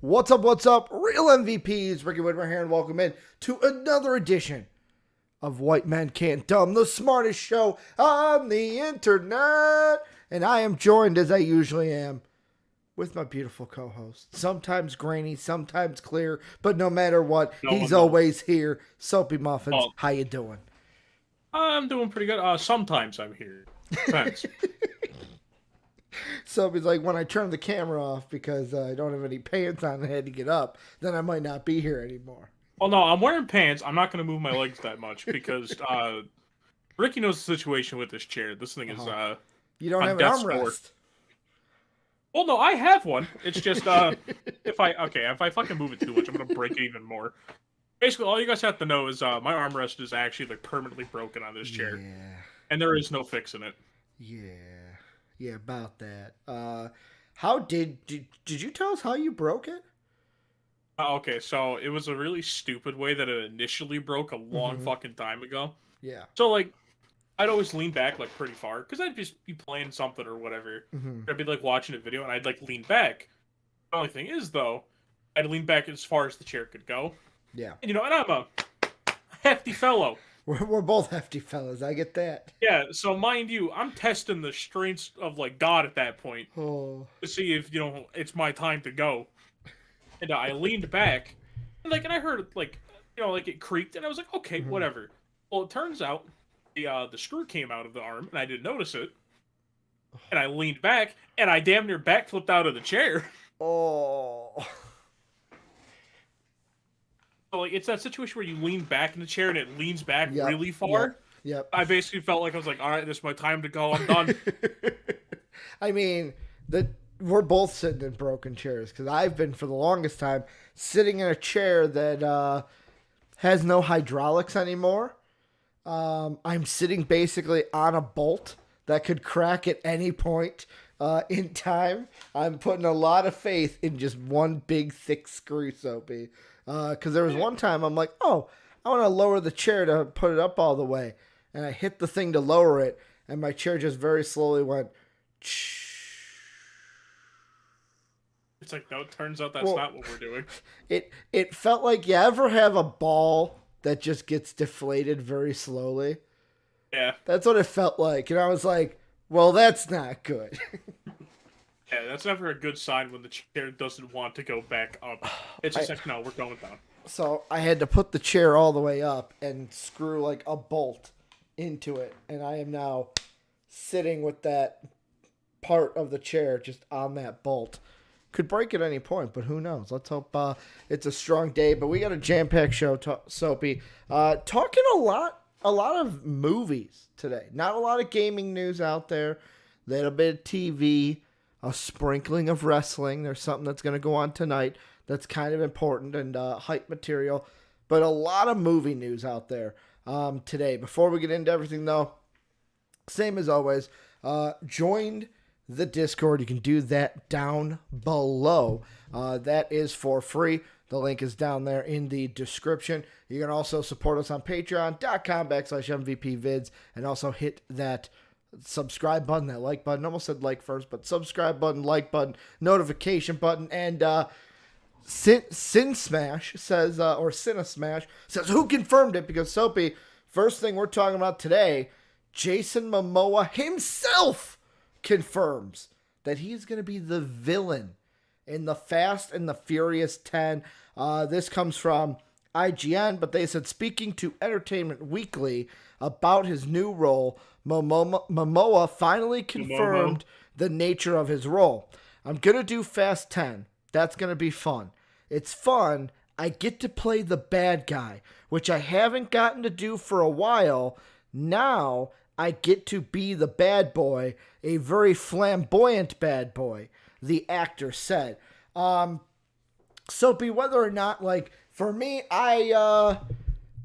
What's up, Real MVPs, Ricky Whitmer here, and welcome in to another edition of White Men Can't Dumb, the smartest show on the internet. And I am joined, as I usually am, with my beautiful co-host. Sometimes grainy, sometimes clear, but no matter what, he's always here. Soapy Muffins, how you doing? I'm doing pretty good. Sometimes I'm here. Depends. Soapy's like, when I turn the camera off because I don't have any pants on and I had to get up, then I might not be here anymore. Well, no, I'm wearing pants. I'm not going to move my legs that much because Ricky knows the situation with this chair. This thing is you don't have an armrest. Well, no, I have one. It's just if I fucking move it too much, I'm going to break it even more. Basically, all you guys have to know is my armrest is actually like permanently broken on this chair, and there is no fixing it. Yeah, about that. How did you tell us how you broke it? Okay, so it was a really stupid way that it initially broke a long fucking time ago. Yeah. So, like, I'd always lean back, like, pretty far, because I'd just be playing something or whatever. I'd be, like, watching a video, and I'd, like, lean back. The only thing is, though, I'd lean back as far as the chair could go. Yeah. And, you know, and I'm a hefty fellow. We're both hefty fellas, I get that. Yeah, so mind you, I'm testing the strengths of, like, God at that point. To see if, you know, it's my time to go. And I leaned back, and I heard, like, you know, like, it creaked, and I was like, okay, whatever. Well, it turns out the screw came out of the arm, and I didn't notice it. And I leaned back, and I damn near backflipped out of the chair. Oh. So, like, it's that situation where you lean back in the chair, and it leans back really far. Yep. I basically felt like I was like, all right, this is my time to go. I'm done. I mean, we're both sitting in broken chairs, because I've been, for the longest time, sitting in a chair that has no hydraulics anymore. I'm sitting basically on a bolt that could crack at any point in time. I'm putting a lot of faith in just one big, thick screw, Soapy. Because there was one time I'm like, oh, I want to lower the chair to put it up all the way. And I hit the thing to lower it, and my chair just very slowly went, It's like, no, it turns out that's not what we're doing. It felt like, you ever have a ball that just gets deflated very slowly? Yeah. That's what it felt like. And I was like, well, that's not good. Yeah, that's never a good sign when the chair doesn't want to go back up. It's just like, no, we're going down. So I had to put the chair all the way up and screw like a bolt into it. And I am now sitting with that part of the chair just on that bolt. Could break at any point, but who knows? Let's hope it's a strong day. But we got a jam-packed show, Soapy. Talking a lot of movies today. Not a lot of gaming news out there. A little bit of TV. A sprinkling of wrestling. There's something that's going to go on tonight that's kind of important and hype material. But a lot of movie news out there today. Before we get into everything, though, same as always, joined the Discord. You can do that down below. That is for free. The link is down there in the description. You can also support us on patreon.com/MVPvids and also hit that subscribe button, that like button. Almost said like first, but subscribe button, like button, notification button, and Sin Smash says, or Cinna Smash says, who confirmed it? Because Soapy, first thing we're talking about today, Jason Momoa himself confirms that he's going to be the villain in the Fast and the Furious 10. This comes from IGN, but they said, speaking to Entertainment Weekly about his new role, Momoa finally confirmed the nature of his role. I'm going to do Fast 10. That's going to be fun. It's fun. I get to play the bad guy, which I haven't gotten to do for a while. Now I get to be the bad boy, a very flamboyant bad boy, the actor said. Soapy, whether or not, like, for me, I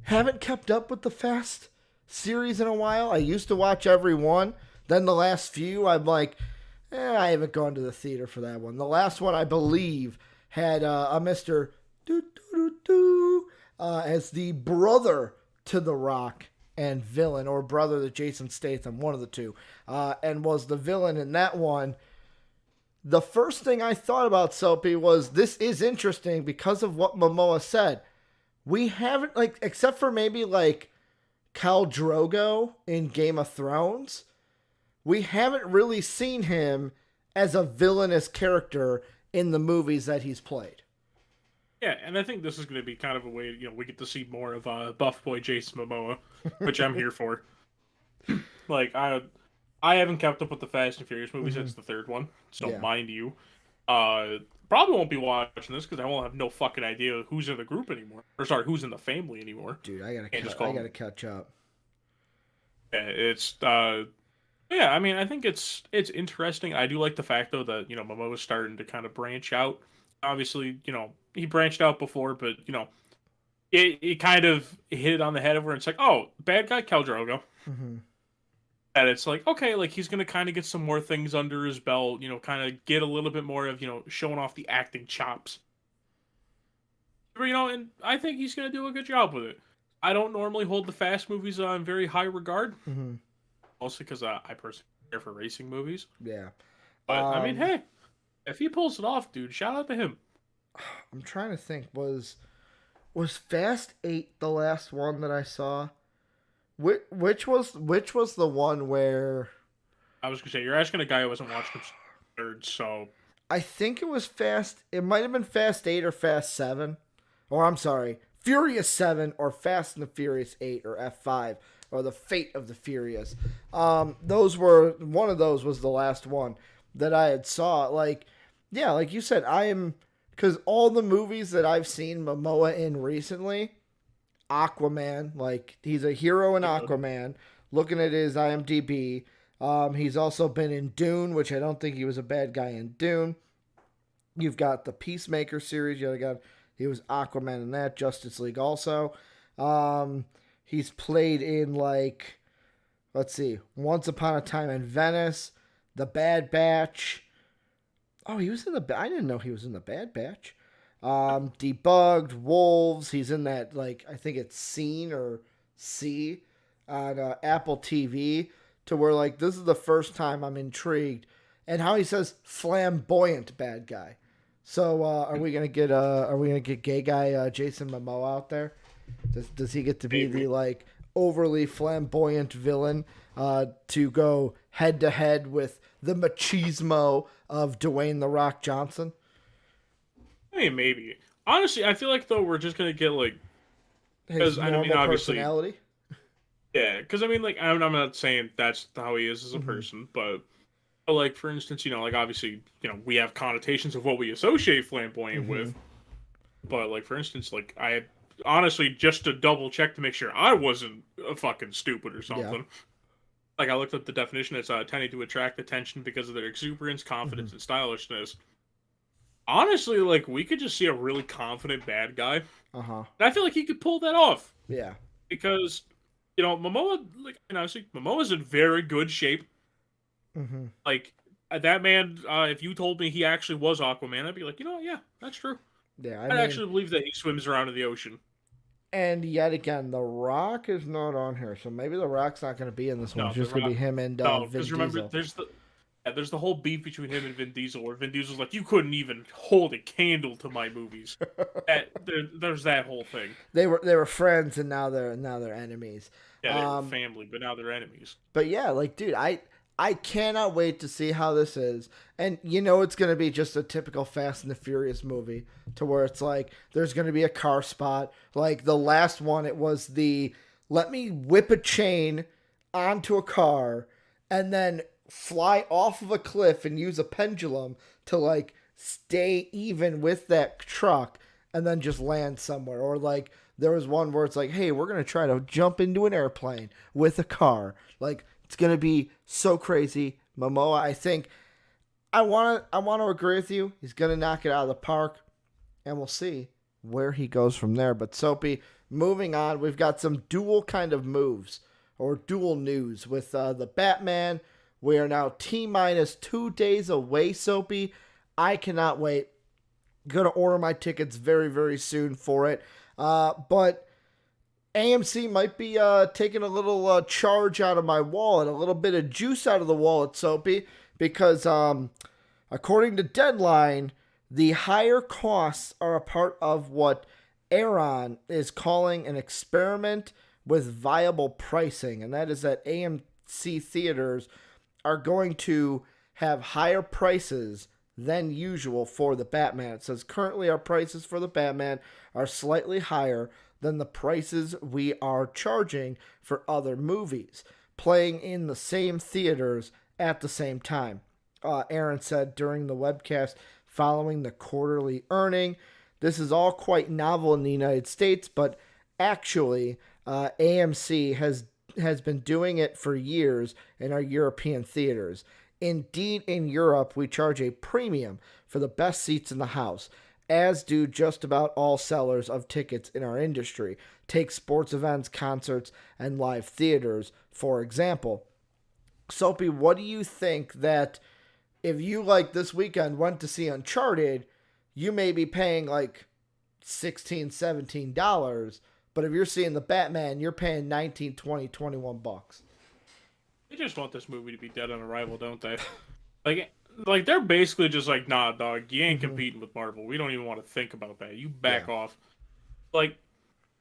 haven't kept up with the Fast series in a while. I used to watch every one. Then the last few, I'm like, I haven't gone to the theater for that one. The last one, I believe, had a Mr. As the brother to The Rock and villain, or brother to Jason Statham, one of the two, and was the villain in that one. the first thing I thought about Soapy was this is interesting because of what Momoa said. We haven't, like, except for maybe like Khal Drogo in Game of Thrones, we haven't really seen him as a villainous character in the movies that he's played. Yeah, and I think this is going to be kind of a way, we get to see more of Buff Boy Jason Momoa, which I'm here for. Like, I haven't kept up with the Fast and Furious movies since the third one, so mind you, probably won't be watching this because I won't have no fucking idea who's in the group anymore, or sorry, who's in the family anymore. Dude, I gotta catch up. Yeah, it's yeah. I mean, I think it's interesting. I do like the fact though that Momoa's starting to kind of branch out. Obviously, he branched out before, but it kind of hit it on the head of where it's like, oh, bad guy Khal Drogo. And it's like, okay, like he's gonna kind of get some more things under his belt, kind of get a little bit more of showing off the acting chops. But, and I think he's gonna do a good job with it. I don't normally hold the Fast movies in very high regard, mostly because I personally care for racing movies. Yeah, but I mean, hey, if he pulls it off, dude, shout out to him. I'm trying to think. Was Fast 8 the last one that I saw? Which was the one where I was gonna say you're asking a guy who wasn't watching third, so I think it was Fast. It might have been Fast 8 or Fast 7, or I'm sorry, Furious 7 or Fast and the Furious 8 or F5 or the Fate of the Furious. Those were one of those was the last one that I had saw. Like, yeah, like you said, because all the movies that I've seen Momoa in recently. Aquaman, like he's a hero in Aquaman. Looking at his IMDb, he's also been in Dune, which I don't think he was a bad guy in Dune. You've got the Peacemaker series. He was Aquaman in that. Justice League also. He's played in let's see, Once Upon a Time in Venice, The Bad Batch. Oh, he was in I didn't know he was in The Bad Batch. Debugged, Wolves. He's in that, I think it's Scene or C on Apple TV, to where this is the first time I'm intrigued. And how he says flamboyant bad guy. So are we gonna get gay guy Jason Momoa out there? Does he get to be the overly flamboyant villain to go head to head with the machismo of Dwayne "The Rock" Johnson? I mean, maybe. Honestly, I feel like though we're just gonna get his normal personality. Yeah, because I mean, I'm not saying that's how he is as a person, but for instance, obviously, we have connotations of what we associate flamboyant with. But for instance, I honestly just to double check to make sure I wasn't fucking stupid or something. Yeah. I looked up the definition. It's tending to attract attention because of their exuberance, confidence, and stylishness. Honestly, we could just see a really confident bad guy. And I feel like he could pull that off. Yeah. Because, Momoa, honestly, Momoa's in very good shape. That man, if you told me he actually was Aquaman, I'd be like, yeah, that's true. Yeah, I'd actually believe that he swims around in the ocean. And yet again, The Rock is not on here, so maybe The Rock's not going to be in this one. It's just going to be him and Vin Diesel. Remember, there's the whole beef between him and Vin Diesel, where Vin Diesel's like, you couldn't even hold a candle to my movies. There's that whole thing. They were friends, and now they're enemies. Yeah, they were family, but now they're enemies. But yeah, dude, I cannot wait to see how this is. And it's going to be just a typical Fast and the Furious movie, to where it's there's going to be a car spot. The last one, it was let me whip a chain onto a car and then fly off of a cliff and use a pendulum to stay even with that truck and then just land somewhere. Or there was one where it's hey, we're going to try to jump into an airplane with a car. It's going to be so crazy. Momoa, I think I want to agree with you. He's going to knock it out of the park, and we'll see where he goes from there. But Soapy, moving on, we've got some dual kind of moves or dual news with the Batman. We are now T-minus 2 days away, Soapy. I cannot wait. Going to order my tickets very, very soon for it. But AMC might be taking a little charge out of my wallet, a little bit of juice out of the wallet, Soapy, because According to Deadline, the higher costs are a part of what Aaron is calling an experiment with viable pricing, and that is that AMC theaters are going to have higher prices than usual for the Batman. It says currently our prices for the Batman are slightly higher than the prices we are charging for other movies playing in the same theaters at the same time. Aaron said during the webcast following the quarterly earning. This is all quite novel in the United States, but actually, AMC has been doing it for years in our European theaters. Indeed, in Europe, we charge a premium for the best seats in the house, as do just about all sellers of tickets in our industry. Take sports events, concerts, and live theaters, for example. Soapy, what do you think that if you, like, this weekend went to see Uncharted, you may be paying like $16, $17, but if you're seeing the Batman, you're paying 19, 20, 21 bucks. They just want this movie to be dead on arrival, don't they? Like they're basically just like, nah, dog, you ain't competing with Marvel. We don't even want to think about that. You back off. Like,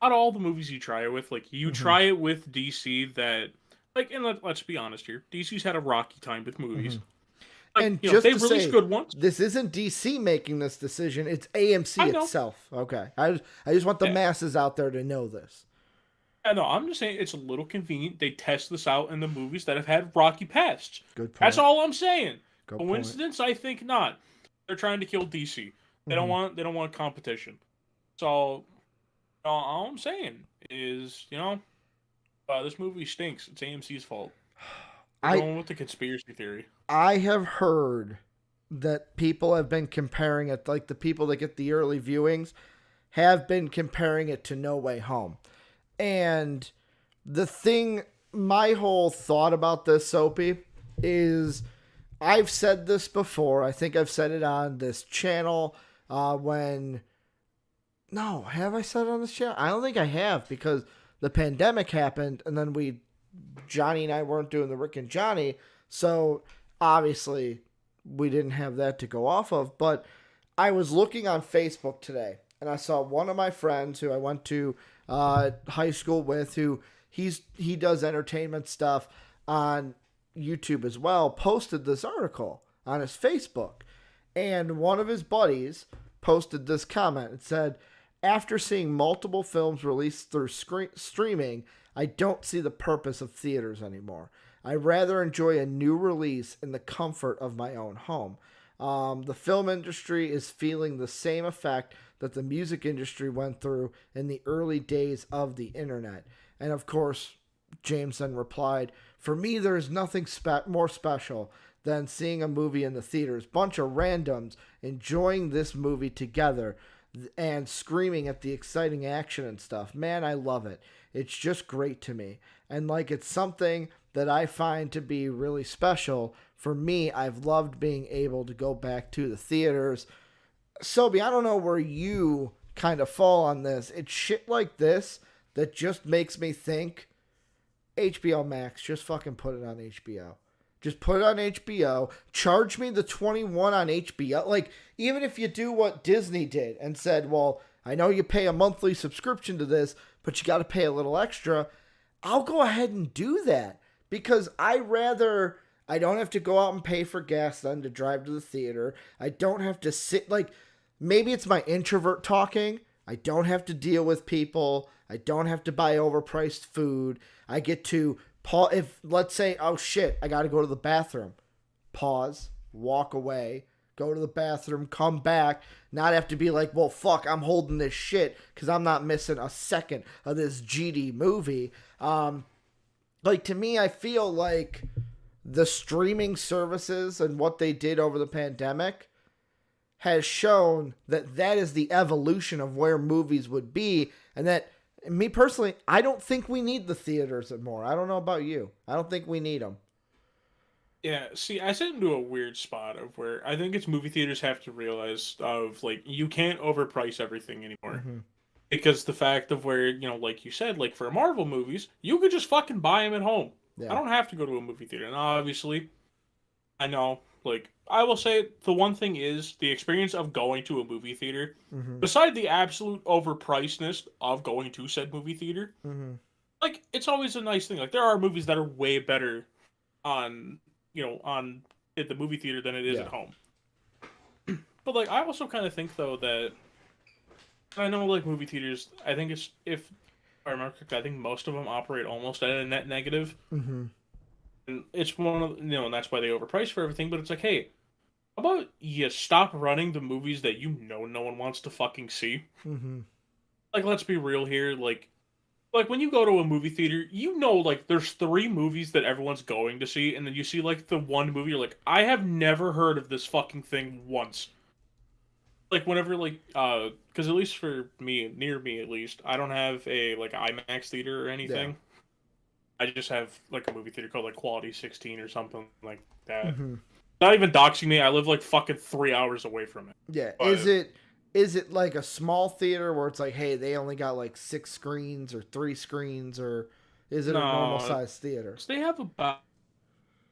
out of all the movies you try it with, like, you try it with DC that, like, and let's be honest here, DC's had a rocky time with movies. Like, and just they released good ones. This isn't DC making this decision; it's AMC itself. Okay, I just want the masses out there to know this. Yeah, no, I'm just saying it's a little convenient. They test this out in the movies that have had rocky pasts. Good point. That's all I'm saying. Good Coincidence? Point. I think not. They're trying to kill DC. They don't want competition. So all I'm saying is, this movie stinks. It's AMC's fault. Going with the conspiracy theory. I have heard that people have been comparing it, like the people that get the early viewings have been comparing it to No Way Home. And my whole thought about this, Soapy, is I've said this before. I think I've said it on this channel have I said it on this channel? I don't think I have, because the pandemic happened and then Johnny and I weren't doing the Rick and Johnny, so obviously we didn't have that to go off of. But I was looking on Facebook today and I saw one of my friends who I went to high school with, who he does entertainment stuff on YouTube as well, posted this article on his Facebook, and one of his buddies posted this comment. It said, after seeing multiple films released through streaming, I don't see the purpose of theaters anymore. I rather enjoy a new release in the comfort of my own home. The film industry is feeling the same effect that the music industry went through in the early days of the internet. And of course, James then replied, for me, there is nothing more special than seeing a movie in the theaters. Bunch of randoms enjoying this movie together and screaming at the exciting action and stuff. Man, I love it. It's just great to me. And like, it's something that I find to be really special. For me, I've loved being able to go back to the theaters. Soapy, I don't know where you kind of fall on this. It's shit like this that just makes me think, HBO Max, just fucking put it on HBO. Just put it on HBO. Charge me the $21 on HBO. Like, even if you do what Disney did and said, well, I know you pay a monthly subscription to this, but you got to pay a little extra, I'll go ahead and do that. Because I don't have to go out and pay for gas then to drive to the theater. I don't have to sit, like, maybe it's my introvert talking. I don't have to deal with people. I don't have to buy overpriced food. I get to pause. If, let's say, oh shit, I got to go to the bathroom. Pause, walk away, go to the bathroom, come back, not have to be like, well, fuck, I'm holding this shit because I'm not missing a second of this GD movie. Like, to me, I feel like the streaming services and what they did over the pandemic has shown that that is the evolution of where movies would be, and that, me personally, I don't think we need the theaters anymore. I don't know about you. I don't think we need them. Yeah, see, I sit into a weird spot of where I think it's movie theaters have to realize of, like, you can't overprice everything anymore. Mm-hmm. Because the fact of where, like you said, like, for Marvel movies, you could just fucking buy them at home. Yeah. I don't have to go to a movie theater. And obviously, I know. Like, I will say the one thing is the experience of going to a movie theater, Mm-hmm. beside the absolute overpricedness of going to said movie theater, Mm-hmm. like, it's always a nice thing. Like, there are movies that are way better on, on at the movie theater than it is at Yeah. home. But, like, I also kind of think, though, that I know, like, movie theaters, I think it's, if I remember correctly, I think most of them operate almost at a net negative. Mm-hmm. And it's one of, and that's why they overprice for everything, but it's like, hey, how about you stop running the movies that no one wants to fucking see? Mm-hmm. Like, let's be real here. Like when you go to a movie theater, like there's three movies that everyone's going to see, and then you see like the one movie you're like, I have never heard of this fucking thing once. Like whenever because at least for me, near me at least, I don't have a like IMAX theater or Yeah. anything. I just have like a movie theater called like Quality 16 or something like that. Mm-hmm. Not even doxing me. I live like fucking 3 hours away from it. Yeah. But Is it like a small theater where it's like, hey, they only got like 6 screens or 3 screens, or is it a normal no, sized theater? they have about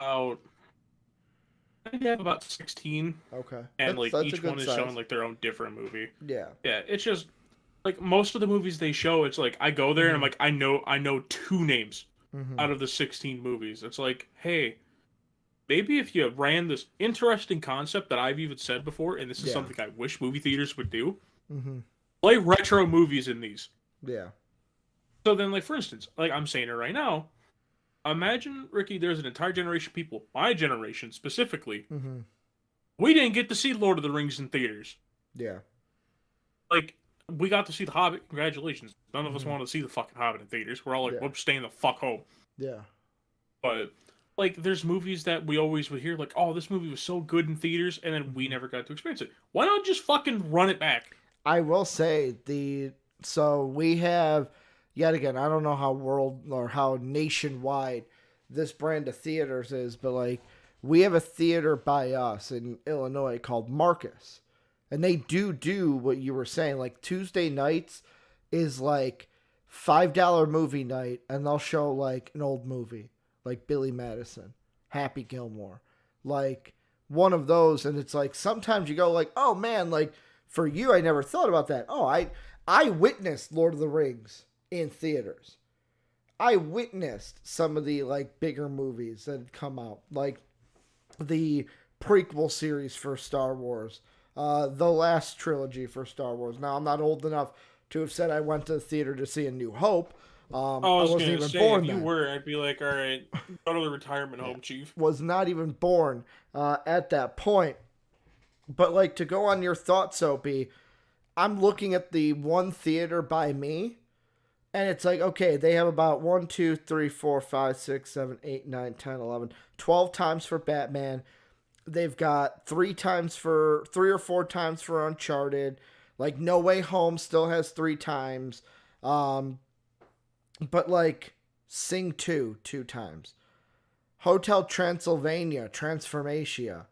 I think they have about 16, Okay. and like That's a each one good is showing size. like their own different movie. Yeah. Yeah, it's just like most of the movies they show. It's like I go there and I'm Mm-hmm. like I know two names Mm-hmm. out of the 16 movies. It's like, hey, maybe if you ran this interesting concept that I've even said before, and this is Yeah. something I wish movie theaters would do, Mm-hmm. play retro movies in these. Yeah. So then, like, for instance, like I'm saying it right now, imagine, Ricky, there's an entire generation of people, my generation specifically, Mm-hmm. we didn't get to see Lord of the Rings in theaters. Yeah. Like, we got to see The Hobbit. Congratulations. None of us Mm-hmm. wanted to see The fucking Hobbit in theaters. We're all like, Yeah. we're staying the fuck home. Yeah. But, like, there's movies that we always would hear, like, oh, this movie was so good in theaters, and then we Mm-hmm. never got to experience it. Why not just fucking run it back? I will say so we have, yet again, I don't know how world or how nationwide this brand of theaters is, but like we have a theater by us in Illinois called Marcus. And they do what you were saying. Like Tuesday nights is like $5 movie night, and they'll show like an old movie like Billy Madison, Happy Gilmore, like one of those. And it's like sometimes you go like, oh man, like for you, I never thought about that. Oh, I witnessed Lord of the Rings in theaters. I witnessed some of the like bigger movies that had come out, like the prequel series for Star Wars, the last trilogy for Star Wars. Now I'm not old enough to have said I went to the theater to see A New Hope. I I was wasn't gonna even say, born if you then. were, I'd be like, all right, go to the retirement home, chief. Was not even born at that point. But like to go on your thought, Soapy, I'm looking at the one theater by me, and it's like, okay, they have about 1, 2, 3, 4, 5, 6, 7, 8, 9, 10, 11, 12 times for Batman. They've got 3 or 4 times for Uncharted. Like No Way Home still has 3 times. But like Sing 2 times. Hotel Transylvania, Transformatia,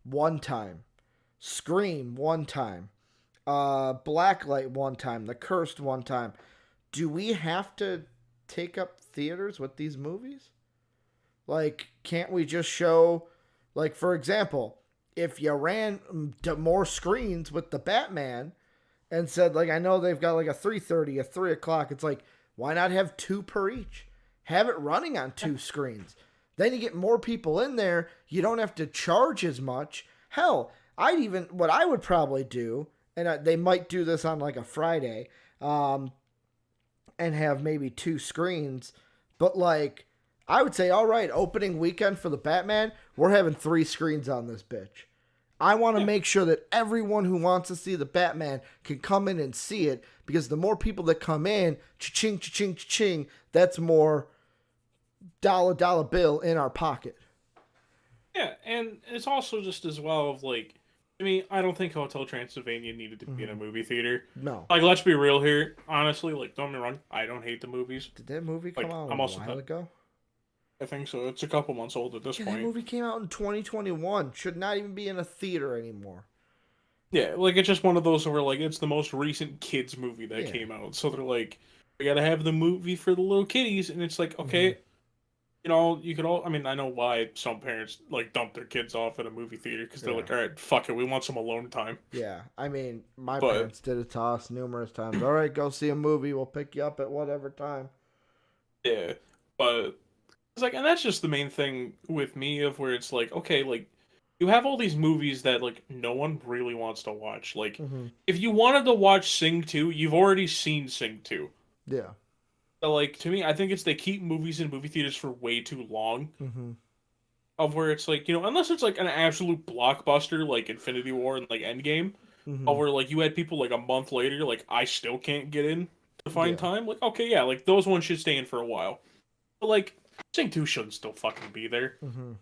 1 time. Scream, 1 time. Blacklight, 1 time. The Cursed, 1 time. Do we have to take up theaters with these movies? Like, can't we just show, like, for example, if you ran more screens with the Batman and said, like, I know they've got like a 3:30, a 3 o'clock. It's like, why not have 2 per each? Have it running on 2 screens. Then you get more people in there. You don't have to charge as much. Hell, what I would probably do, and they might do this on like a Friday, and have maybe 2 screens, but like, I would say, all right, opening weekend for the Batman, we're having 3 screens on this bitch. I want to make sure that everyone who wants to see the Batman can come in and see it, because the more people that come in, cha-ching, cha-ching, cha-ching, that's more dollar bill in our pocket. Yeah, and it's also just as well of like, I mean, I don't think Hotel Transylvania needed to be in a movie theater. No. Like, let's be real here. Honestly, like, don't get me wrong, I don't hate the movies. Did that movie come Like, out I'm a also while ago? I think so. It's a couple months old at this Yeah, that point. movie came out in 2021. Should not even be in a theater anymore. Yeah, like it's just one of those where like it's the most recent kids movie that Yeah. came out. So they're like, we gotta have the movie for the little kiddies, and it's like, okay, you could all. I mean, I know why some parents like dump their kids off at a movie theater because they're Yeah. like, all right, fuck it, we want some alone time. Yeah, I mean, my But parents did it to us numerous times. All right, go see a movie. We'll pick you up at whatever time. yeah, but it's like, and that's just the main thing with me of where it's like, okay, like you have all these movies that like no one really wants to watch. Like, Mm-hmm. if you wanted to watch Sing 2, you've already seen Sing 2. Yeah. So, like, to me, I think it's they keep movies in movie theaters for way too long. Mm-hmm. Of where it's like, unless it's like an absolute blockbuster like Infinity War and like Endgame, Mm-hmm. of where like you had people like a month later, like I still can't get in to find Yeah. time. Like, okay, yeah, like those ones should stay in for a while. But like Sing 2 shouldn't still fucking be there. Mm-hmm.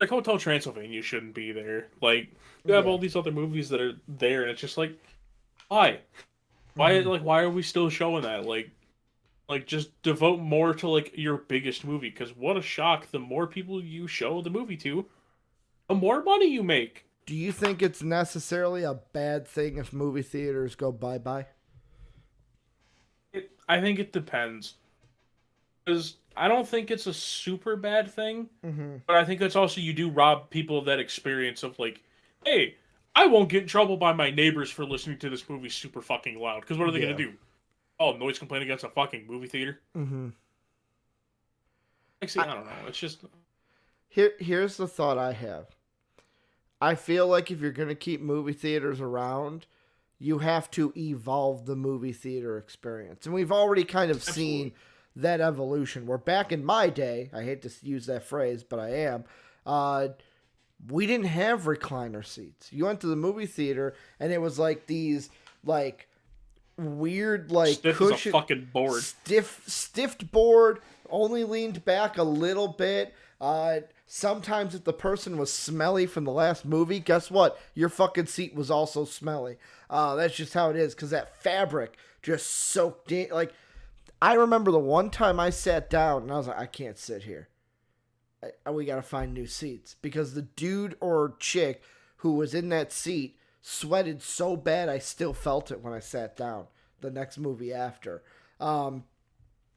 Like Hotel Transylvania shouldn't be there. Like you have Yeah. all these other movies that are there, and it's just like, why? Mm-hmm. Like why are we still showing that? Like just devote more to like your biggest movie, because what a shock! The more people you show the movie to, the more money you make. Do you think it's necessarily a bad thing if movie theaters go bye-bye? I think it depends, because I don't think it's a super bad thing, Mm-hmm. but I think that's also you do rob people of that experience of like, hey, I won't get in trouble by my neighbors for listening to this movie super fucking loud. Because what are they Yeah. gonna do? Oh, noise complaint against a fucking movie theater? Mm-hmm. Like, see, I don't know. It's just Here's the thought I have. I feel like if you're going to keep movie theaters around, you have to evolve the movie theater experience. And we've already kind of seen that evolution. Where back in my day, I hate to use that phrase, but I am, we didn't have recliner seats. You went to the movie theater and it was like these like weird like stiff as a cushion fucking board. stiffed board, only leaned back a little bit. Sometimes if the person was smelly from the last movie, guess what? Your fucking seat was also smelly. That's just how it is, because that fabric just soaked in. Like, I remember the one time I sat down and I was like, I can't sit here. We gotta find new seats, because the dude or chick who was in that seat sweated so bad I still felt it when I sat down the next movie after. That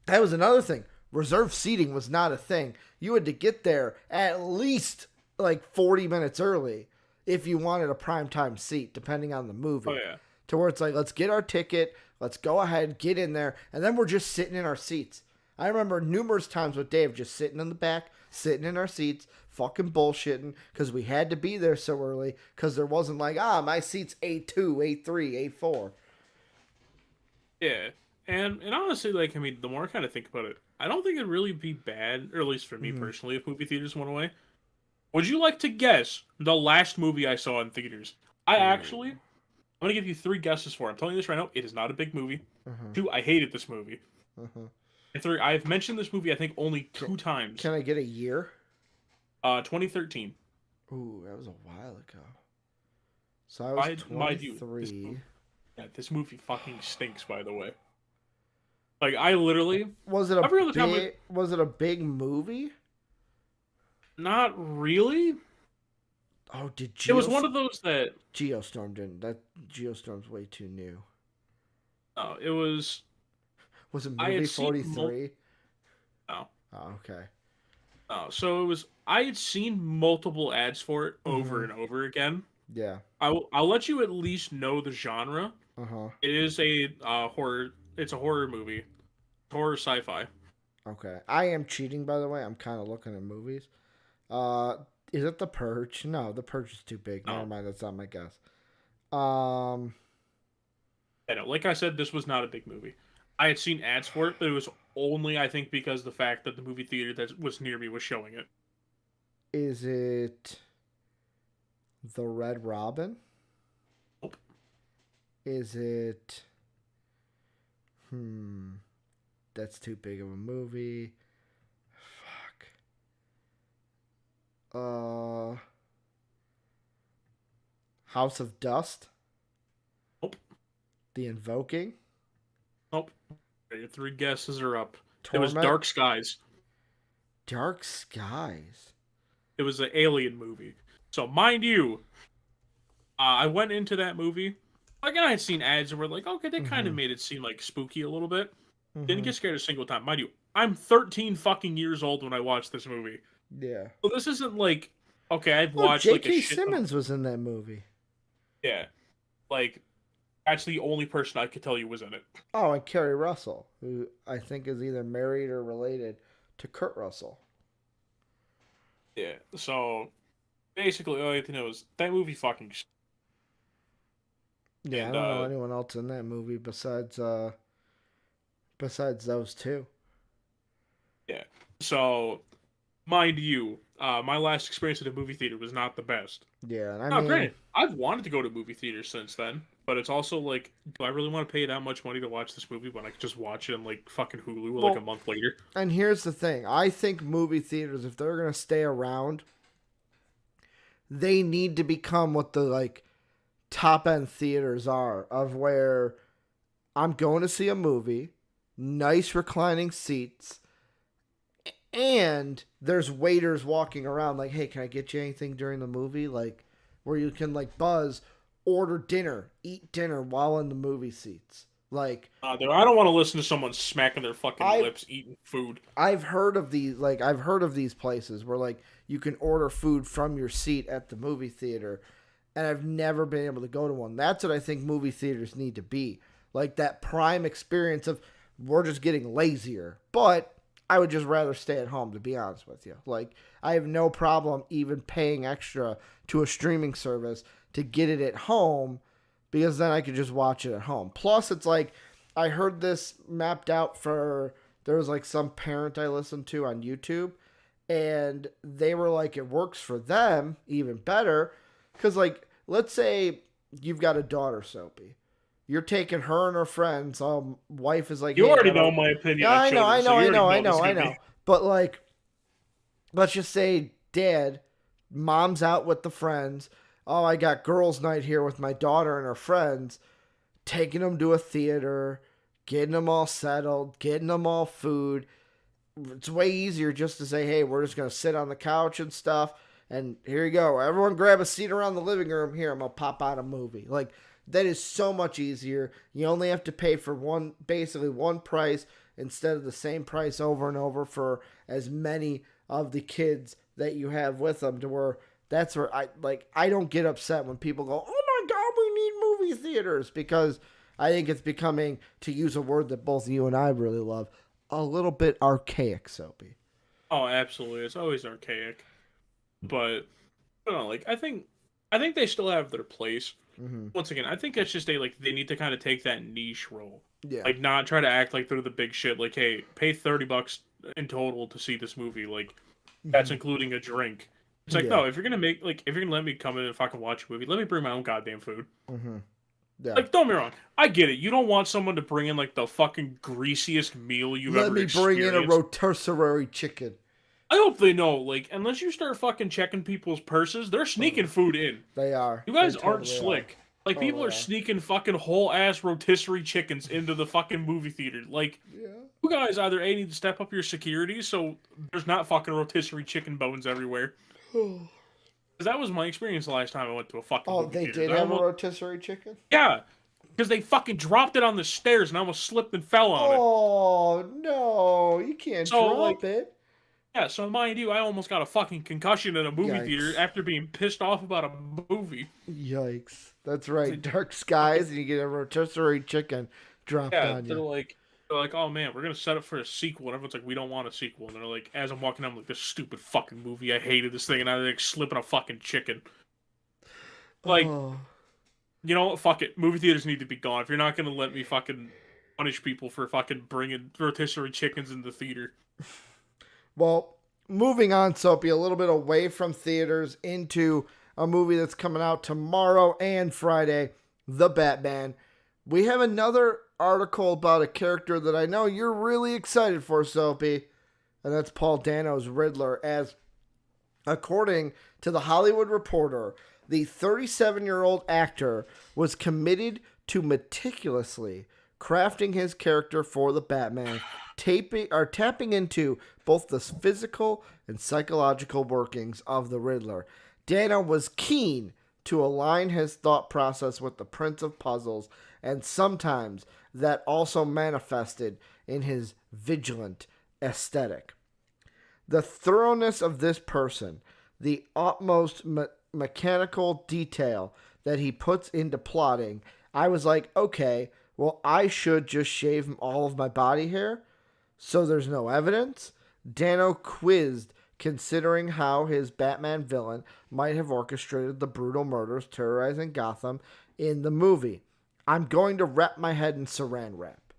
was another thing. Reserved seating was not a thing. You had to get there at least like 40 minutes early if you wanted a primetime seat, depending on the movie. Oh yeah. To where it's like, let's get our ticket, let's go ahead, get in there, and then we're just sitting in our seats. I remember numerous times with Dave just sitting in the back, sitting in our seats, fucking bullshitting, because we had to be there so early, because there wasn't like, my seat's A2, A3, A4. Yeah. And honestly, like, I mean, the more I kind of think about it, I don't think it'd really be bad, or at least for me personally, if movie theaters went away. Would you like to guess the last movie I saw in theaters? I'm gonna give you 3 guesses for it. I'm telling you this right now. It is not a big movie. 2, I hated this movie. And 3, I've mentioned this movie I think only 2 times. Can I get a year? 2013. Ooh, that was a while ago. So I was Mind you, 23. this movie fucking stinks, by the way. Like, I literally... Was it a big movie? Not really. Oh, did It was one of those that... Geostorm didn't. That Geostorm's way too new. No, it was... Was it I movie had seen 43? No. Oh, okay. No, so it was... I had seen multiple ads for it over and over again. Yeah. I'll let you at least know the genre. Uh-huh. It is a horror... It's a horror movie. Horror sci-fi. Okay. I am cheating, by the way. I'm kind of looking at movies. Is it The Purge? No, The Purge is too big. No. Never mind. That's not my guess. I know. Like I said, this was not a big movie. I had seen ads for it, but it was only, I think, because the fact that the movie theater that was near me was showing it. Is it The Red Robin? Nope. Is it... That's too big of a movie. Fuck. House of Dust? Nope. The Invoking? Nope. Your 3 guesses are up. Torment? It was Dark Skies. Dark Skies? It was an alien movie. So, mind you, I went into that movie. Again, I had seen ads and were like, okay, they kind of made it seem like spooky a little bit. Didn't get scared a single time. Mind you, I'm 13 fucking years old when I watched this movie. Yeah. So this isn't like, okay, I've Oh, watched like a J.K. shit ton. Simmons was in that movie. Yeah, like that's the only person I could tell you was in it. Oh, and Kerry Russell, who I think is either married or related to Kurt Russell. Yeah, so basically all you have to know is that movie fucking. Yeah, I And don't know anyone else in that movie besides those two. yeah, so mind you, my last experience at a movie theater was not the best. Yeah, and I Now, mean, granted, I've wanted to go to movie theaters since then, but it's also like, do I really want to pay that much money to watch this movie when I could just watch it on like fucking Hulu like a month later? and here's the thing: I think movie theaters, if they're gonna stay around, they need to become what the like top end theaters are, of where I'm going to see a movie, nice reclining seats, and there's waiters walking around like, hey, can I get you anything during the movie? Like, where you can like buzz, order dinner, eat dinner while in the movie seats. Like, I don't want to listen to someone smacking their fucking lips eating food. I've heard of these places where like you can order food from your seat at the movie theater, and I've never been able to go to one. That's what I think movie theaters need to be. Like that prime experience of we're just getting lazier. But I would just rather stay at home, to be honest with you. Like, I have no problem even paying extra to a streaming service to get it at home, because then I could just watch it at home. Plus, it's like, I heard this mapped out for, there was like some parent I listened to on YouTube, and they were like, it works for them even better. Because, like, let's say you've got a daughter, Soapy. You're taking her and her friends. Wife is like, you hey, already know my opinion. Yeah, I know. But like, let's just say, Dad, Mom's out with the friends. Oh, I got girls' night here with my daughter and her friends. Taking them to a theater, getting them all settled, getting them all food. It's way easier just to say, hey, we're just gonna sit on the couch and stuff. And here you go. Everyone grab a seat around the living room. Here, I'm gonna pop out a movie. Like, that is so much easier. You only have to pay for basically one price instead of the same price over and over for as many of the kids that you have with them, to where that's where I don't get upset when people go, oh my God, we need movie theaters, because I think it's becoming, to use a word that both you and I really love, a little bit archaic, Soapy. Oh, absolutely. It's always archaic. But I don't know, like I think they still have their place. Mm-hmm. Once again, I think it's just they need to kind of take that niche role. Yeah. Like, not try to act like they're the big shit. Like, hey, pay $30 in total to see this movie. Like, that's including a drink. It's like, no, if you're gonna let me come in and fucking watch a movie, let me bring my own goddamn food. Mm-hmm. Yeah. Like, don't be wrong, I get it. You don't want someone to bring in like the fucking greasiest meal you've ever experienced. Let me bring in a rotisserie chicken. I hope they know, like, unless you start fucking checking people's purses, they're sneaking food in. They are. You guys aren't slick. Like, people are sneaking fucking whole-ass rotisserie chickens into the fucking movie theater. Like, you guys either A, need to step up your security so there's not fucking rotisserie chicken bones everywhere. Because that was my experience the last time I went to a fucking movie theater. Oh, they did have a rotisserie chicken? Yeah. Because they fucking dropped it on the stairs and I almost slipped and fell on it. Oh, no. You can't drop it. Yeah, so mind you, I almost got a fucking concussion in a movie theater after being pissed off about a movie. Yikes. That's right. Dark skies, and you get a rotisserie chicken dropped on you. They're like, oh man, we're going to set up for a sequel. And everyone's like, we don't want a sequel. And they're like, as I'm walking out, I'm like, this stupid fucking movie. I hated this thing. And I like slipping a fucking chicken. Like, you know what? Fuck it. Movie theaters need to be gone. If you're not going to let me fucking punish people for fucking bringing rotisserie chickens in the theater. Well, moving on, Soapy, a little bit away from theaters into a movie that's coming out tomorrow and Friday, The Batman. We have another article about a character that I know you're really excited for, Soapy, and that's Paul Dano's Riddler, as according to The Hollywood Reporter, the 37-year-old actor was committed to meticulously crafting his character for the Batman, tapping into both the physical and psychological workings of the Riddler. Dano was keen to align his thought process with the Prince of Puzzles, and sometimes that also manifested in his vigilant aesthetic. The thoroughness of this person, the utmost mechanical detail that he puts into plotting, I was like, okay, well, I should just shave all of my body hair so there's no evidence. Dano quizzed, considering how his Batman villain might have orchestrated the brutal murders terrorizing Gotham in the movie. I'm going to wrap my head in saran wrap.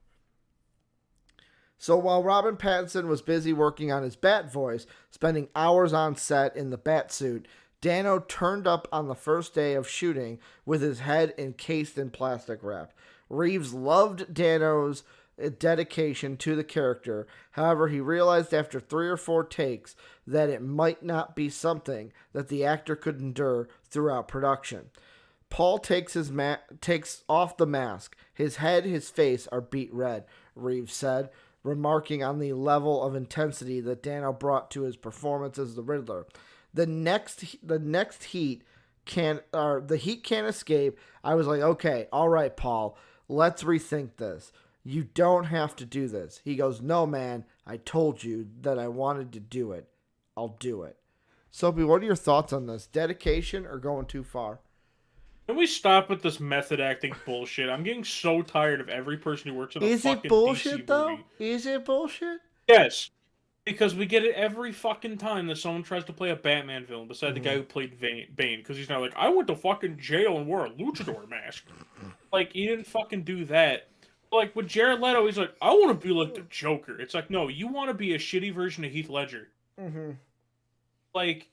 So while Robert Pattinson was busy working on his Bat voice, spending hours on set in the Bat suit, Dano turned up on the first day of shooting with his head encased in plastic wrap. Reeves loved Dano's dedication to the character. However, he realized after 3 or 4 takes that it might not be something that the actor could endure throughout production. Paul takes off the mask. His head, his face are beet red, Reeves said, remarking on the level of intensity that Dano brought to his performance as the Riddler. The heat can't escape. I was like, okay, all right, Paul, let's rethink this. You don't have to do this. He goes, no, man, I told you that I wanted to do it. I'll do it. Soapy, what are your thoughts on this? Dedication or going too far? Can we stop with this method acting bullshit? I'm getting so tired of every person who works in a fucking DC movie. Is it bullshit? Yes. Because we get it every fucking time that someone tries to play a Batman villain beside the guy who played Bane. Because he's now like, I went to fucking jail and wore a luchador mask. Like, he didn't fucking do that. Like, with Jared Leto, he's like, I want to be like the Joker. It's like, no, you want to be a shitty version of Heath Ledger. Mm-hmm. Like,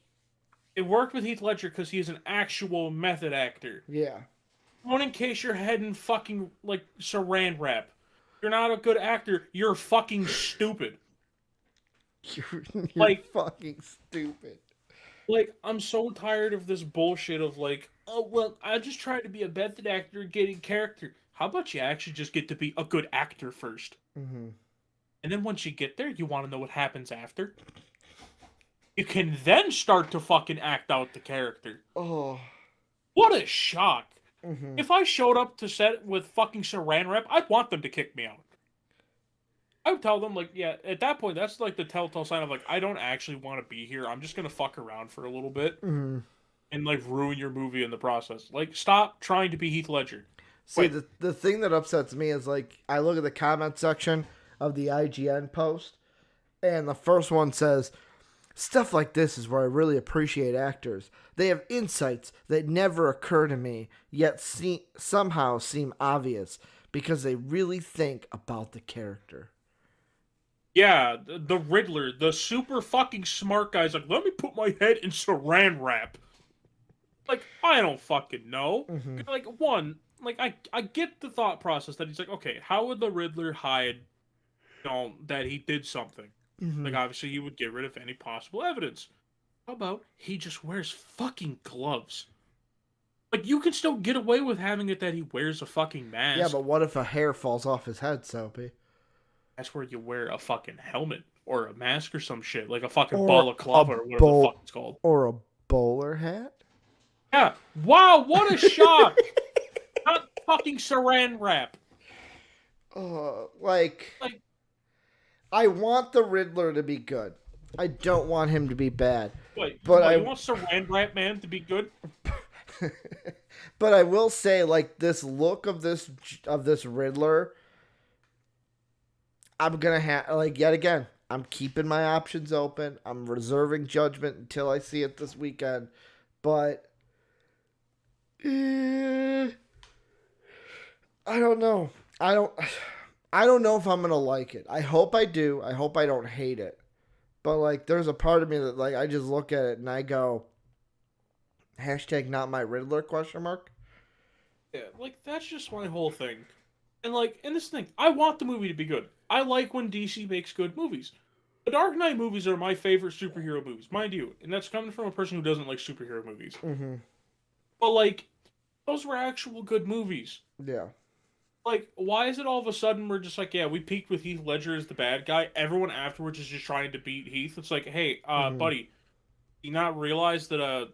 it worked with Heath Ledger because he's an actual method actor. Yeah. Don't encase your head in fucking, like, saran wrap. You're not a good actor. You're fucking stupid. You're like, fucking stupid. Like, I'm so tired of this bullshit of like, oh, well, I just tried to be a method actor getting character. How about you actually just get to be a good actor first? Mm-hmm. And then once you get there, you want to know what happens after? You can then start to fucking act out the character. Oh. What a shock. Mm-hmm. If I showed up to set with fucking saran wrap, I'd want them to kick me out. I would tell them, like, yeah, at that point, that's like the telltale sign of, like, I don't actually want to be here. I'm just going to fuck around for a little bit and, like, ruin your movie in the process. Like, stop trying to be Heath Ledger. See, the thing that upsets me is, like, I look at the comment section of the IGN post, and the first one says, stuff like this is where I really appreciate actors. They have insights that never occur to me, yet somehow seem obvious because they really think about the character. Yeah, the Riddler, the super fucking smart guy's like, let me put my head in saran wrap. Like, I don't fucking know. Mm-hmm. Like, one, like, I get the thought process that he's like, okay, how would the Riddler hide, you know, that he did something? Mm-hmm. Like, obviously, he would get rid of any possible evidence. How about he just wears fucking gloves? Like, you can still get away with having it that he wears a fucking mask. Yeah, but what if a hair falls off his head, Soapy? That's where you wear a fucking helmet or a mask or some shit, like a fucking balaclava or whatever the fuck it's called. Or a bowler hat? Yeah. Wow, what a shock! Not fucking saran wrap. Like, I want the Riddler to be good. I don't want him to be bad. Wait, but you want Saran Wrap Man to be good? But I will say, like, this look of this Riddler, I'm gonna have, like, yet again, I'm keeping my options open. I'm reserving judgment until I see it this weekend. But I don't know. I don't know if I'm gonna like it. I hope I do. I hope I don't hate it. But, like, there's a part of me that, like, I just look at it and I go, hashtag not my Riddler, question mark? Yeah, like, that's just my whole thing. And, like, in this thing, I want the movie to be good. I like when DC makes good movies. The Dark Knight movies are my favorite superhero movies, mind you. And that's coming from a person who doesn't like superhero movies. Mm-hmm. But, like, those were actual good movies. Yeah. Like, why is it all of a sudden we're just like, yeah, we peaked with Heath Ledger as the bad guy. Everyone afterwards is just trying to beat Heath. It's like, hey, buddy, you not realize that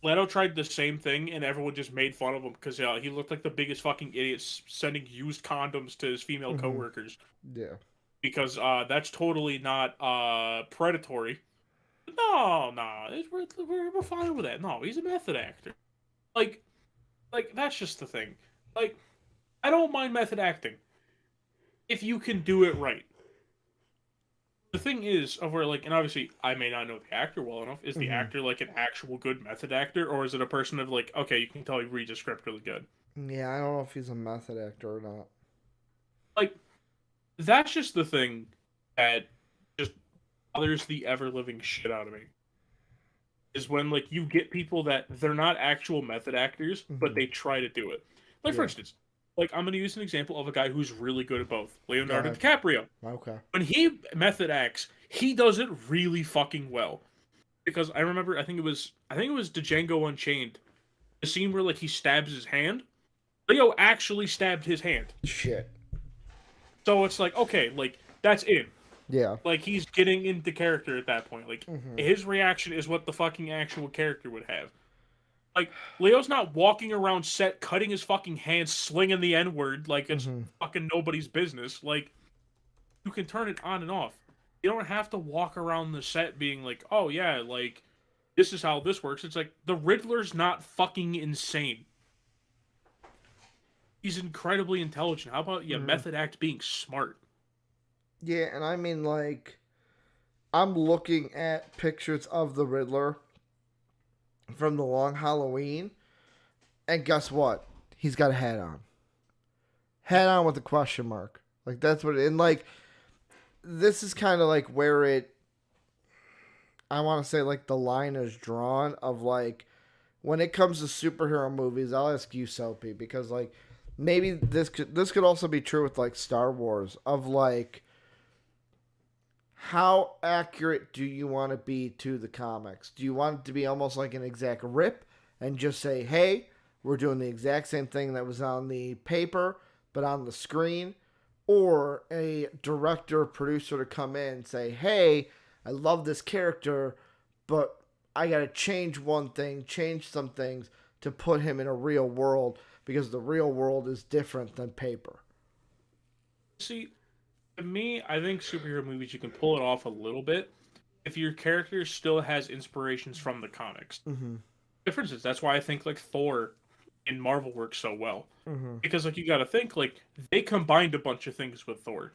Leto tried the same thing and everyone just made fun of him because he looked like the biggest fucking idiot sending used condoms to his female coworkers. Yeah. because that's totally not predatory. No, no, we're fine with that. No, he's a method actor. Like, that's just the thing. Like, I don't mind method acting if you can do it right. The thing is, of where like, and obviously I may not know the actor well enough. Is the Hmm. actor like an actual good method actor, or is it a person of like, okay, you can tell he reads a script really good? Yeah, I don't know if he's a method actor or not. Like, that's just the thing that just bothers the ever living shit out of me. Is when like you get people that they're not actual method actors, but Hmm. they try to do it. Like for Yeah. instance, like I'm gonna use an example of a guy who's really good at both. Go Leonardo ahead. DiCaprio. Okay. When he method acts, he does it really fucking well. Because I remember I think it was Django Unchained. The scene where like he stabs his hand. Leo actually stabbed his hand. Shit. So it's like, okay, like that's it. Yeah. Like he's getting into character at that point. Like Hmm. his reaction is what the fucking actual character would have. Like Leo's not walking around set cutting his fucking hands, slinging the N word like it's Hmm. fucking nobody's business. Like you can turn it on and off. You don't have to walk around the set being like, oh yeah, like this is how this works. It's like the Riddler's not fucking insane. He's incredibly intelligent. How about you Hmm. method act being smart? Yeah, and I mean, like, I'm looking at pictures of the Riddler from the Long Halloween, and guess what? He's got a hat on. Hat on with a question mark. Like, that's what, and like, this is kind of like where I want to say, like, the line is drawn of like, when it comes to superhero movies, I'll ask you, Soapy, because like, maybe this could also be true with like Star Wars of like, how accurate do you want to be to the comics? Do you want it to be almost like an exact rip and just say, hey, we're doing the exact same thing that was on the paper, but on the screen? Or a director, producer to come in and say, hey, I love this character, but I got to change one thing, change some things to put him in a real world because the real world is different than paper. See, to me, I think superhero movies you can pull it off a little bit if your character still has inspirations from the comics. Mm-hmm. For instance, that's why I think like Thor in Marvel works so well. Mm-hmm. Because like you gotta think like they combined a bunch of things with Thor.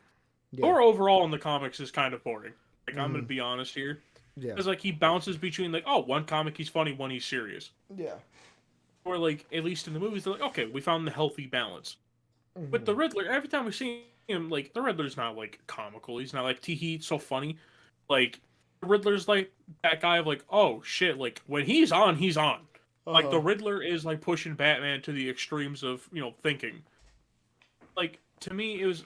Yeah. Thor overall in the comics is kind of boring. Like I'm gonna Mm-hmm. be honest here. Yeah. Because like he bounces between like, oh, one comic he's funny, one he's serious. Yeah. Or like at least in the movies they're like, okay, we found the healthy balance. With Mm-hmm. the Riddler, every time we see him, like the Riddler's not like comical. He's not like tee so funny. Like the Riddler's like that guy of like, oh shit, like when he's on, he's on. Like the Uh-huh. Riddler is like pushing Batman to the extremes of thinking. Like to me, it was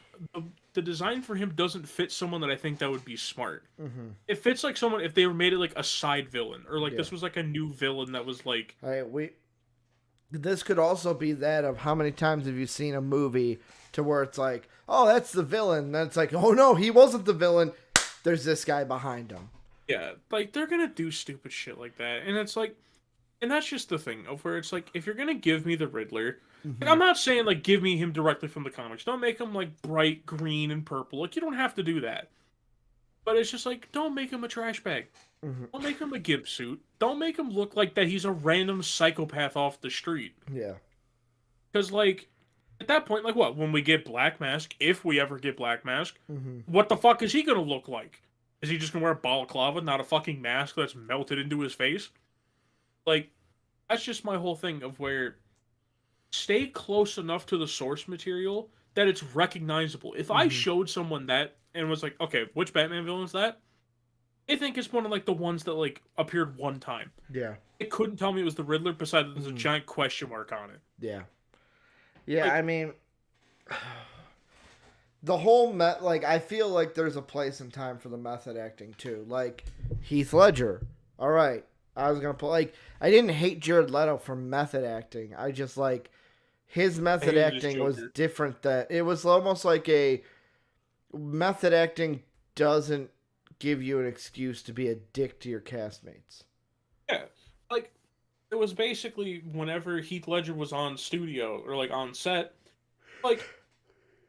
the design for him doesn't fit someone that I think that would be smart. Mm-hmm. It fits like someone if they were made it like a side villain or like Yeah. this was like a new villain that was like All right. This could also be that of how many times have you seen a movie to where it's like, oh, that's the villain. Then it's like, oh no, he wasn't the villain. There's this guy behind him. yeah, like they're gonna do stupid shit like that, and it's like, and that's just the thing of where it's like if you're gonna give me the Riddler, like Mm-hmm. I'm not saying like give me him directly from the comics. Don't make him like bright green and purple. Like you don't have to do that. But it's just like don't make him a trash bag. Mm-hmm. Don't make him a gimp suit. Don't make him look like that he's a random psychopath off the street. Yeah. Because like at that point, like what? When we get Black Mask, if we ever get Black Mask, Mm-hmm. what the fuck is he gonna look like? Is he just gonna wear a balaclava, not a fucking mask that's melted into his face? Like, that's just my whole thing of where stay close enough to the source material that it's recognizable. If I Mm-hmm. showed someone that and was like, okay, which Batman villain is that? They think it's one of like the ones that like appeared one time. Yeah. It couldn't tell me it was the Riddler, besides there's a Mm-hmm. giant question mark on it. Yeah. Yeah. I Like, mean, the whole like I feel like there's a place and time for the method acting too. Like Heath Ledger. All right, I was gonna put like I didn't hate Jared Leto for method acting. I just like his I method hated his acting was Joker. different. That it was almost like a method acting doesn't give you an excuse to be a dick to your castmates. Yeah, like it was basically whenever Heath Ledger was on studio or like on set, like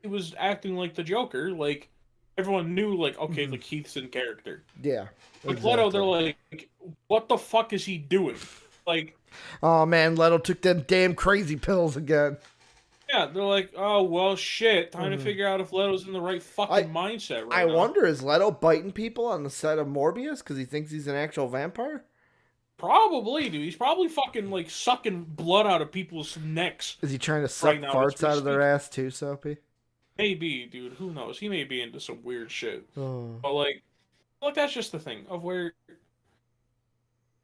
he was acting like the Joker. Like everyone knew, like, okay, like, Heath's in character. Yeah. Like, Exactly. Leto, they're like, what the fuck is he doing? Like, oh man, Leto took them damn crazy pills again. yeah, they're like, oh, well, shit, time to figure out if Leto's in the right fucking mindset right I now. wonder, is Leto biting people on the set of Morbius because he thinks he's an actual vampire? Probably, dude. He's probably fucking, like, sucking blood out of people's necks. Is he trying to suck farts out of their ass too, Soapy? Maybe, dude. Who knows? He may be into some weird shit. Oh. But, like, that's just the thing of where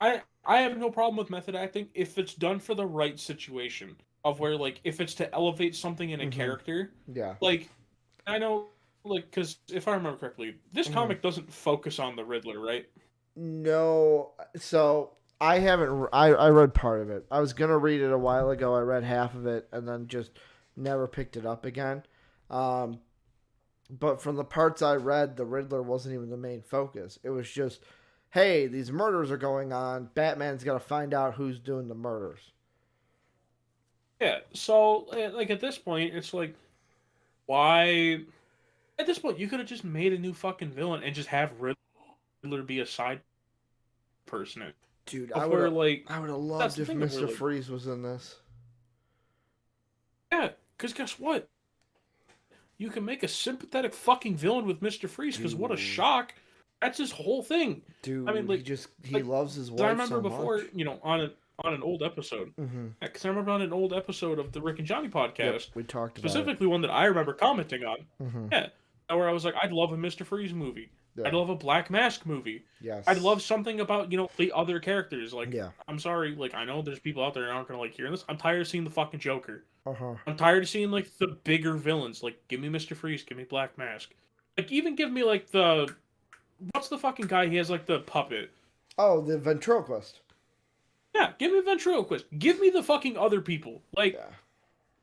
I have no problem with method acting if it's done for the right situation. Of where, like, if it's to elevate something in a character. Yeah. Like, I know, like, because if I remember correctly, this comic doesn't focus on the Riddler, right? No. So, I haven't... I read part of it. I was going to read it a while ago. I read half of it and then just never picked it up again. But from the parts I read, the Riddler wasn't even the main focus. It was just, hey, these murders are going on. Batman's got to find out who's doing the murders. Yeah, so, like, at this point, it's like, why... At this point, you could have just made a new fucking villain and just have Riddler be a side person. Dude, I would have loved if Mr. Like, Freeze was in this. Yeah, because guess what? You can make a sympathetic fucking villain with Mr. Freeze, because what a shock. That's his whole thing. Dude, I mean, like, he loves his wife. I remember so before, much. you know, on an old episode. Because I remember on an old episode of the Rick and Johnny podcast, we talked about specifically one that I remember commenting on. Yeah, where I was like, I'd love a Mr. Freeze movie. Yeah. I'd love a Black Mask movie. Yes. I'd love something about, you know, the other characters. Like, yeah. I'm sorry, like, I know there's people out there that aren't gonna like hearing this. I'm tired of seeing the fucking Joker. Uh-huh. I'm tired of seeing, like, the bigger villains. Like, give me Mr. Freeze, give me Black Mask. Like, even give me, like, the... What's the fucking guy? He has, like, the puppet. Oh, the ventriloquist. Yeah, give me ventriloquist. Give me the fucking other people. Like, yeah.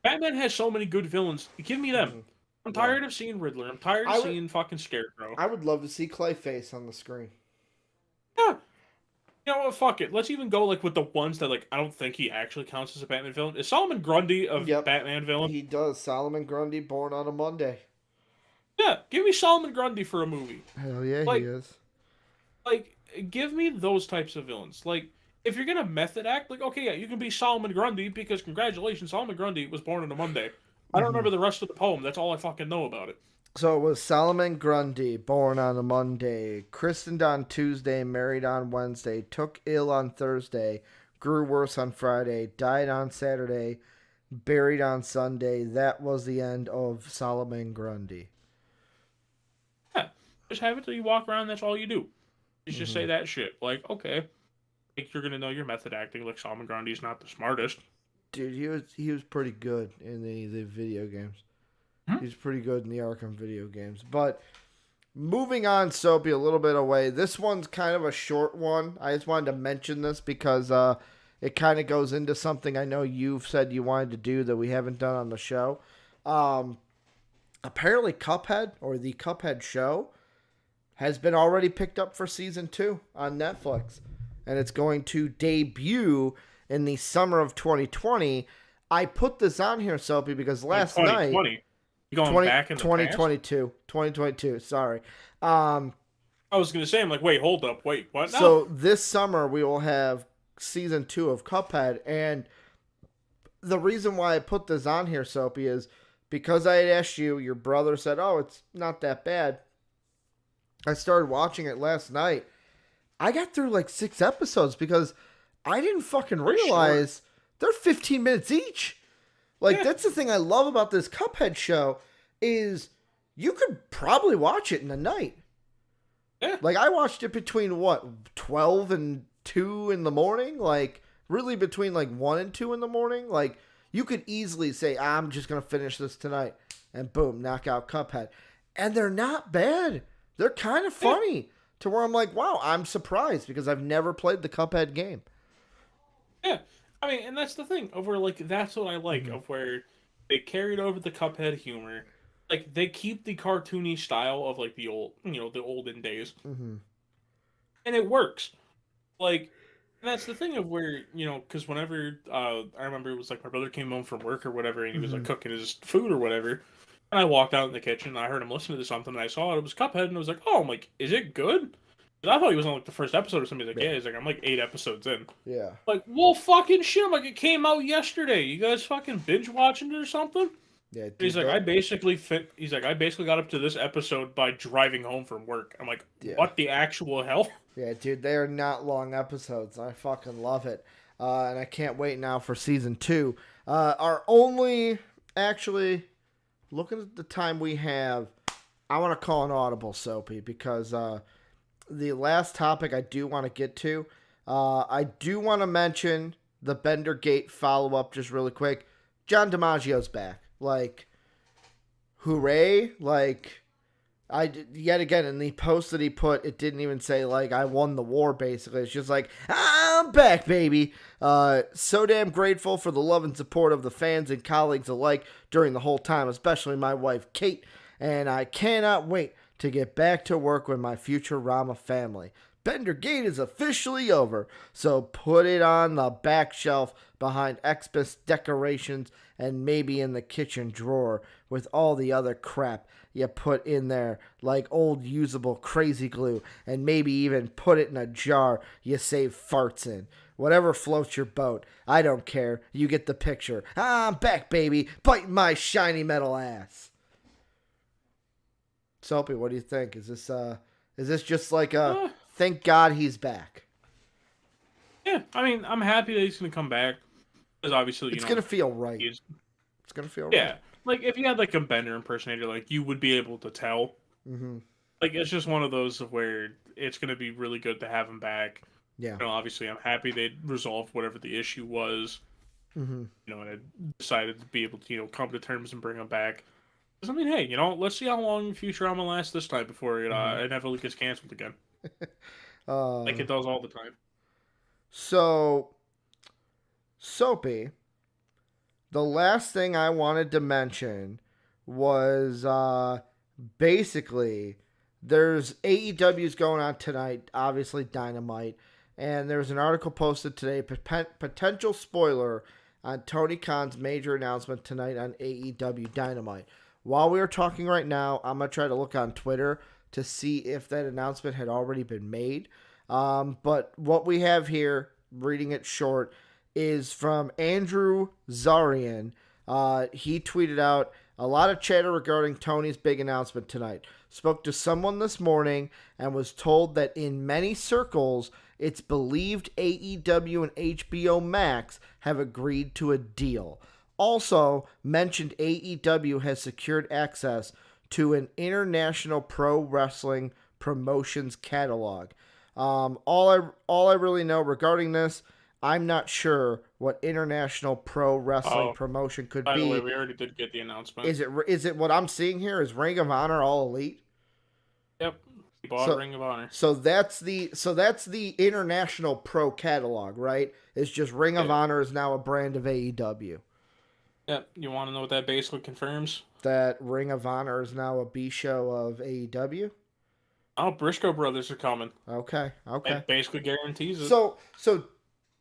Batman has so many good villains. Give me them. I'm tired of seeing Riddler. I'm tired of seeing fucking Scarecrow. I would love to see Clayface on the screen. Yeah. You know what? Fuck it. Let's even go, like, with the ones that, like, I don't think he actually counts as a Batman villain. Is Solomon Grundy a Batman villain? He does. Solomon Grundy, born on a Monday. Yeah, give me Solomon Grundy for a movie. Hell yeah, like, he is. Like, give me those types of villains. Like, if you're gonna method act, like, okay, yeah, you can be Solomon Grundy, because congratulations, Solomon Grundy was born on a Monday. I don't remember the rest of the poem. That's all I fucking know about it. So it was Solomon Grundy, born on a Monday, christened on Tuesday, married on Wednesday, took ill on Thursday, grew worse on Friday, died on Saturday, buried on Sunday. That was the end of Solomon Grundy. Yeah, just have it till you walk around. That's all you do. Just say that shit. Like, okay, like, you're gonna know your method acting. Like, Solomon Grundy's not the smartest. Dude, he was pretty good in the video games. He's pretty good in the Arkham video games. But moving on, Soapy, a little bit away. This one's kind of a short one. I just wanted to mention this because it kind of goes into something I know you've said you wanted to do that we haven't done on the show. Apparently Cuphead, or the Cuphead show, has been already picked up for season 2 on Netflix. And it's going to debut in the summer of 2020. I put this on here, Soapy, because last night... You going back in the 2022. past? 2022, sorry. I was going to say, I'm like, wait, hold up, wait, what? No. So this summer we will have season 2 of Cuphead, and the reason why I put this on here, Soapy, is because I had asked you, your brother said, oh, it's not that bad. I started watching it last night. I got through like 6 episodes because I didn't fucking realize they're 15 minutes each. Like, that's the thing I love about this Cuphead show, is you could probably watch it in a night. Yeah. Like, I watched it between, 12 and 2 in the morning? Like, really between, 1 and 2 in the morning? Like, you could easily say, I'm just going to finish this tonight. And boom, knock out Cuphead. And they're not bad. They're kind of funny. To where I'm like, wow, I'm surprised, because I've never played the Cuphead game. Yeah. I mean, and that's the thing, of where, like, that's what I like, of where they carried over the Cuphead humor. Like, they keep the cartoony style of, like, the old, the olden days. And it works. Like, and that's the thing of where, because whenever, I remember it was, like, my brother came home from work or whatever, and he was, like, cooking his food or whatever. And I walked out in the kitchen, and I heard him listening to something, and I saw it. It was Cuphead, and I was like, oh, I'm like, is it good? 'Cause I thought he was on like the first episode or something. He's like, yeah. He's like, I'm like 8 episodes in. Yeah. Like, well, fucking shit. I'm like, it came out yesterday. You guys fucking binge watching it or something? Yeah. Dude, He's like, He's like, I basically got up to this episode by driving home from work. I'm like, yeah. What the actual hell? Yeah, dude, they are not long episodes. I fucking love it. And I can't wait now for season 2. Our only, actually, looking at the time we have, I want to call an audible, Soapy, because the last topic I do want to get to, I do want to mention the Bender Gate follow-up just really quick. John DiMaggio's back. Like, hooray. Like, yet again, in the post that he put, it didn't even say, like, I won the war, basically. It's just like, I'm back, baby. So damn grateful for the love and support of the fans and colleagues alike during the whole time, especially my wife, Kate. And I cannot wait to get back to work with my Futurama family. Bender Gate is officially over, so put it on the back shelf behind Xmas decorations and maybe in the kitchen drawer with all the other crap you put in there, like old usable crazy glue, and maybe even put it in a jar you save farts in. Whatever floats your boat. I don't care. You get the picture. I'm back, baby. Bite my shiny metal ass. Soapy, what do you think? Is this just like a thank God he's back? Yeah, I mean, I'm happy that he's gonna come back. Because obviously, it's gonna feel right. It's gonna feel right. Yeah, like if you had like a Bender impersonator, like you would be able to tell. Mm-hmm. Like it's just one of those of where it's gonna be really good to have him back. Yeah. You know, obviously, I'm happy they resolved whatever the issue was. Mm-hmm. You know, and I decided to be able to come to terms and bring him back. Because I mean, hey, let's see how long Futurama lasts this time before it inevitably gets canceled again. Like it does all the time. So, Soapy, the last thing I wanted to mention was basically there's AEW's going on tonight, obviously Dynamite, and there's an article posted today, potential spoiler on Tony Khan's major announcement tonight on AEW Dynamite. While we are talking right now, I'm going to try to look on Twitter to see if that announcement had already been made. But what we have here, reading it short, is from Andrew Zarian. He tweeted out, a lot of chatter regarding Tony's big announcement tonight. Spoke to someone this morning and was told that in many circles, it's believed AEW and HBO Max have agreed to a deal. Also mentioned AEW has secured access to an international pro wrestling promotions catalog. All I really know regarding this, I'm not sure what international pro wrestling promotion could be. By the way, we already did get the announcement. Is it what I'm seeing here? Is Ring of Honor All Elite? Yep. We bought Ring of Honor. So that's the international pro catalog, right? It's just Ring of Honor is now a brand of AEW. Yep. You want to know what that basically confirms? That Ring of Honor is now a B show of AEW? Oh, Briscoe brothers are coming. Okay. It basically guarantees it. So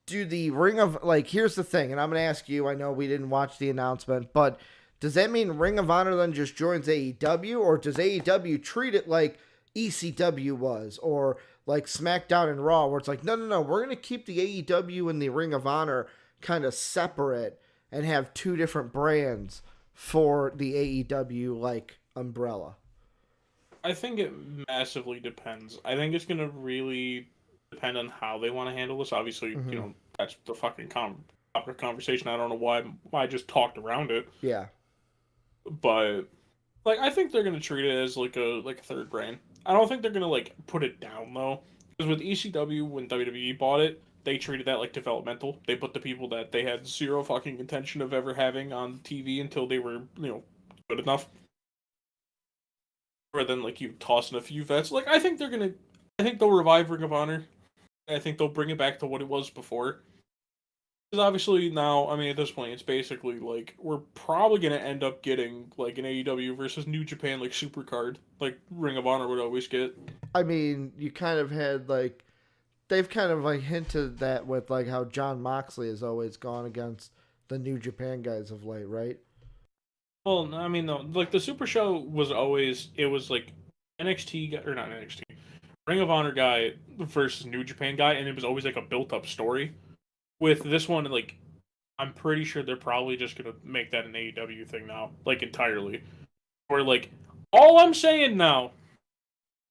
do the Ring of, like, here's the thing, and I'm going to ask you, I know we didn't watch the announcement, but does that mean Ring of Honor then just joins AEW, or does AEW treat it like ECW was, or like SmackDown and Raw, where it's like, no, we're going to keep the AEW and the Ring of Honor kind of separate and have two different brands for the AEW, like, umbrella? I think it massively depends. I think it's going to really depend on how they want to handle this. Obviously, that's the fucking topic conversation. I don't know why I just talked around it. Yeah. But like I think they're going to treat it as like a third brand. I don't think they're going to like put it down though. Because with ECW, when WWE bought it, they treated that like developmental. They put the people that they had zero fucking intention of ever having on TV until they were, good enough. Rather than like you tossing a few vets. Like I think they'll revive Ring of Honor. I think they'll bring it back to what it was before. Because obviously now, I mean, at this point, it's basically like we're probably gonna end up getting like an AEW versus New Japan like super card, like Ring of Honor would always get. I mean, you kind of had like they've kind of like hinted that with like how Jon Moxley has always gone against the New Japan guys of late, right? Well, I mean, no, like the Super Show was always it was like or not NXT, Ring of Honor guy versus New Japan guy, and it was always like a built up story. With this one, like I'm pretty sure they're probably just gonna make that an AEW thing now, like entirely. Or like all I'm saying now.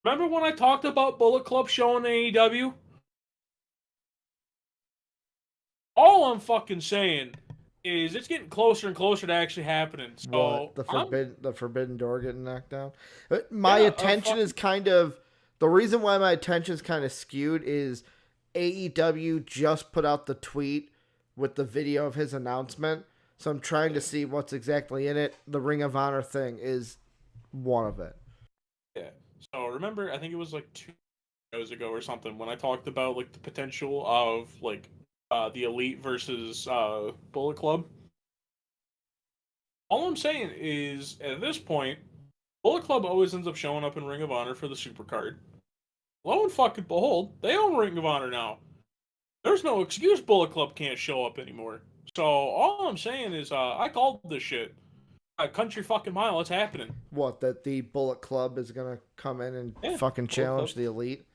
Remember when I talked about Bullet Club showing AEW? All I'm fucking saying is it's getting closer and closer to actually happening. What So the I'm forbidden door getting knocked down? My yeah, attention is kind of the reason why my attention is kind of skewed is AEW just put out the tweet with the video of his announcement, so I'm trying to see what's exactly in it. The Ring of Honor thing is one of it. yeah. So remember, I think it was like 2 shows ago or something when I talked about like the potential of like the Elite versus Bullet Club. All I'm saying is at this point, Bullet Club always ends up showing up in Ring of Honor for the Super Card. Lo and fucking behold, they own Ring of Honor now. There's no excuse Bullet Club can't show up anymore. So all I'm saying is, I called this shit. A country fucking mile, it's happening. What, that the Bullet Club is gonna come in and Yeah, fucking Bullet Club. challenge the Elite?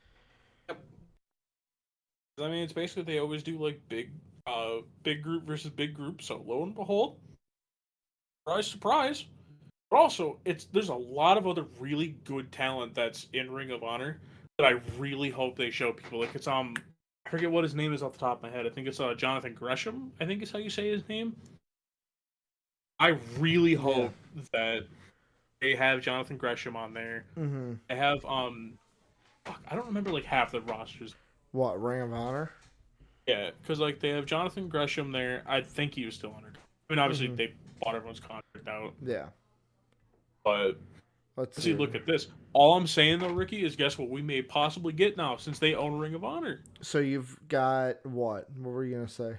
Yep. I mean, it's basically they always do like big group versus big group. So lo and behold, surprise, surprise. But also, there's a lot of other really good talent that's in Ring of Honor that I really hope they show people. Like it's I forget what his name is off the top of my head. I think it's Jonathan Gresham. I think is how you say his name. I really hope that they have Jonathan Gresham on there. Mm-hmm. They have fuck, I don't remember like half the rosters. What, Ring of Honor? Yeah, because like they have Jonathan Gresham there. I think he was still under. I mean, obviously they bought everyone's contract out. Yeah. But Let's see. Look at this. All I'm saying though, Ricky, is guess what we may possibly get now since they own Ring of Honor. So you've got what? What were you gonna say?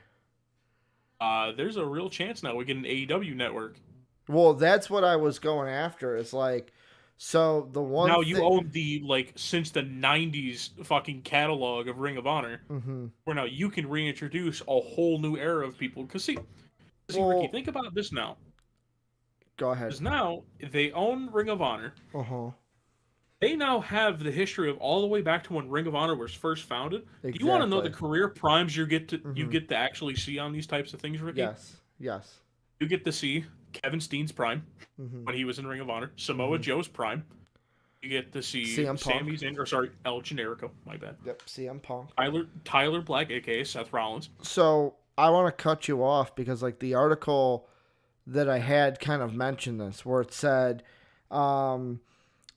There's a real chance now we get an AEW network. Well, that's what I was going after. It's like, so the one Now you own the like since the '90s fucking catalog of Ring of Honor, where now you can reintroduce a whole new era of people. Because see, Ricky, think about this now. Go ahead. Because now they own Ring of Honor. They now have the history of all the way back to when Ring of Honor was first founded. Exactly. Do you want to know the career primes you get to actually see on these types of things, Ricky? Yes. You get to see Kevin Steen's prime when he was in Ring of Honor, Samoa Joe's prime. You get to see El Generico. My bad. Yep, CM Punk. Tyler Black, aka Seth Rollins. So I want to cut you off because like the article that I had kind of mentioned this, where it said.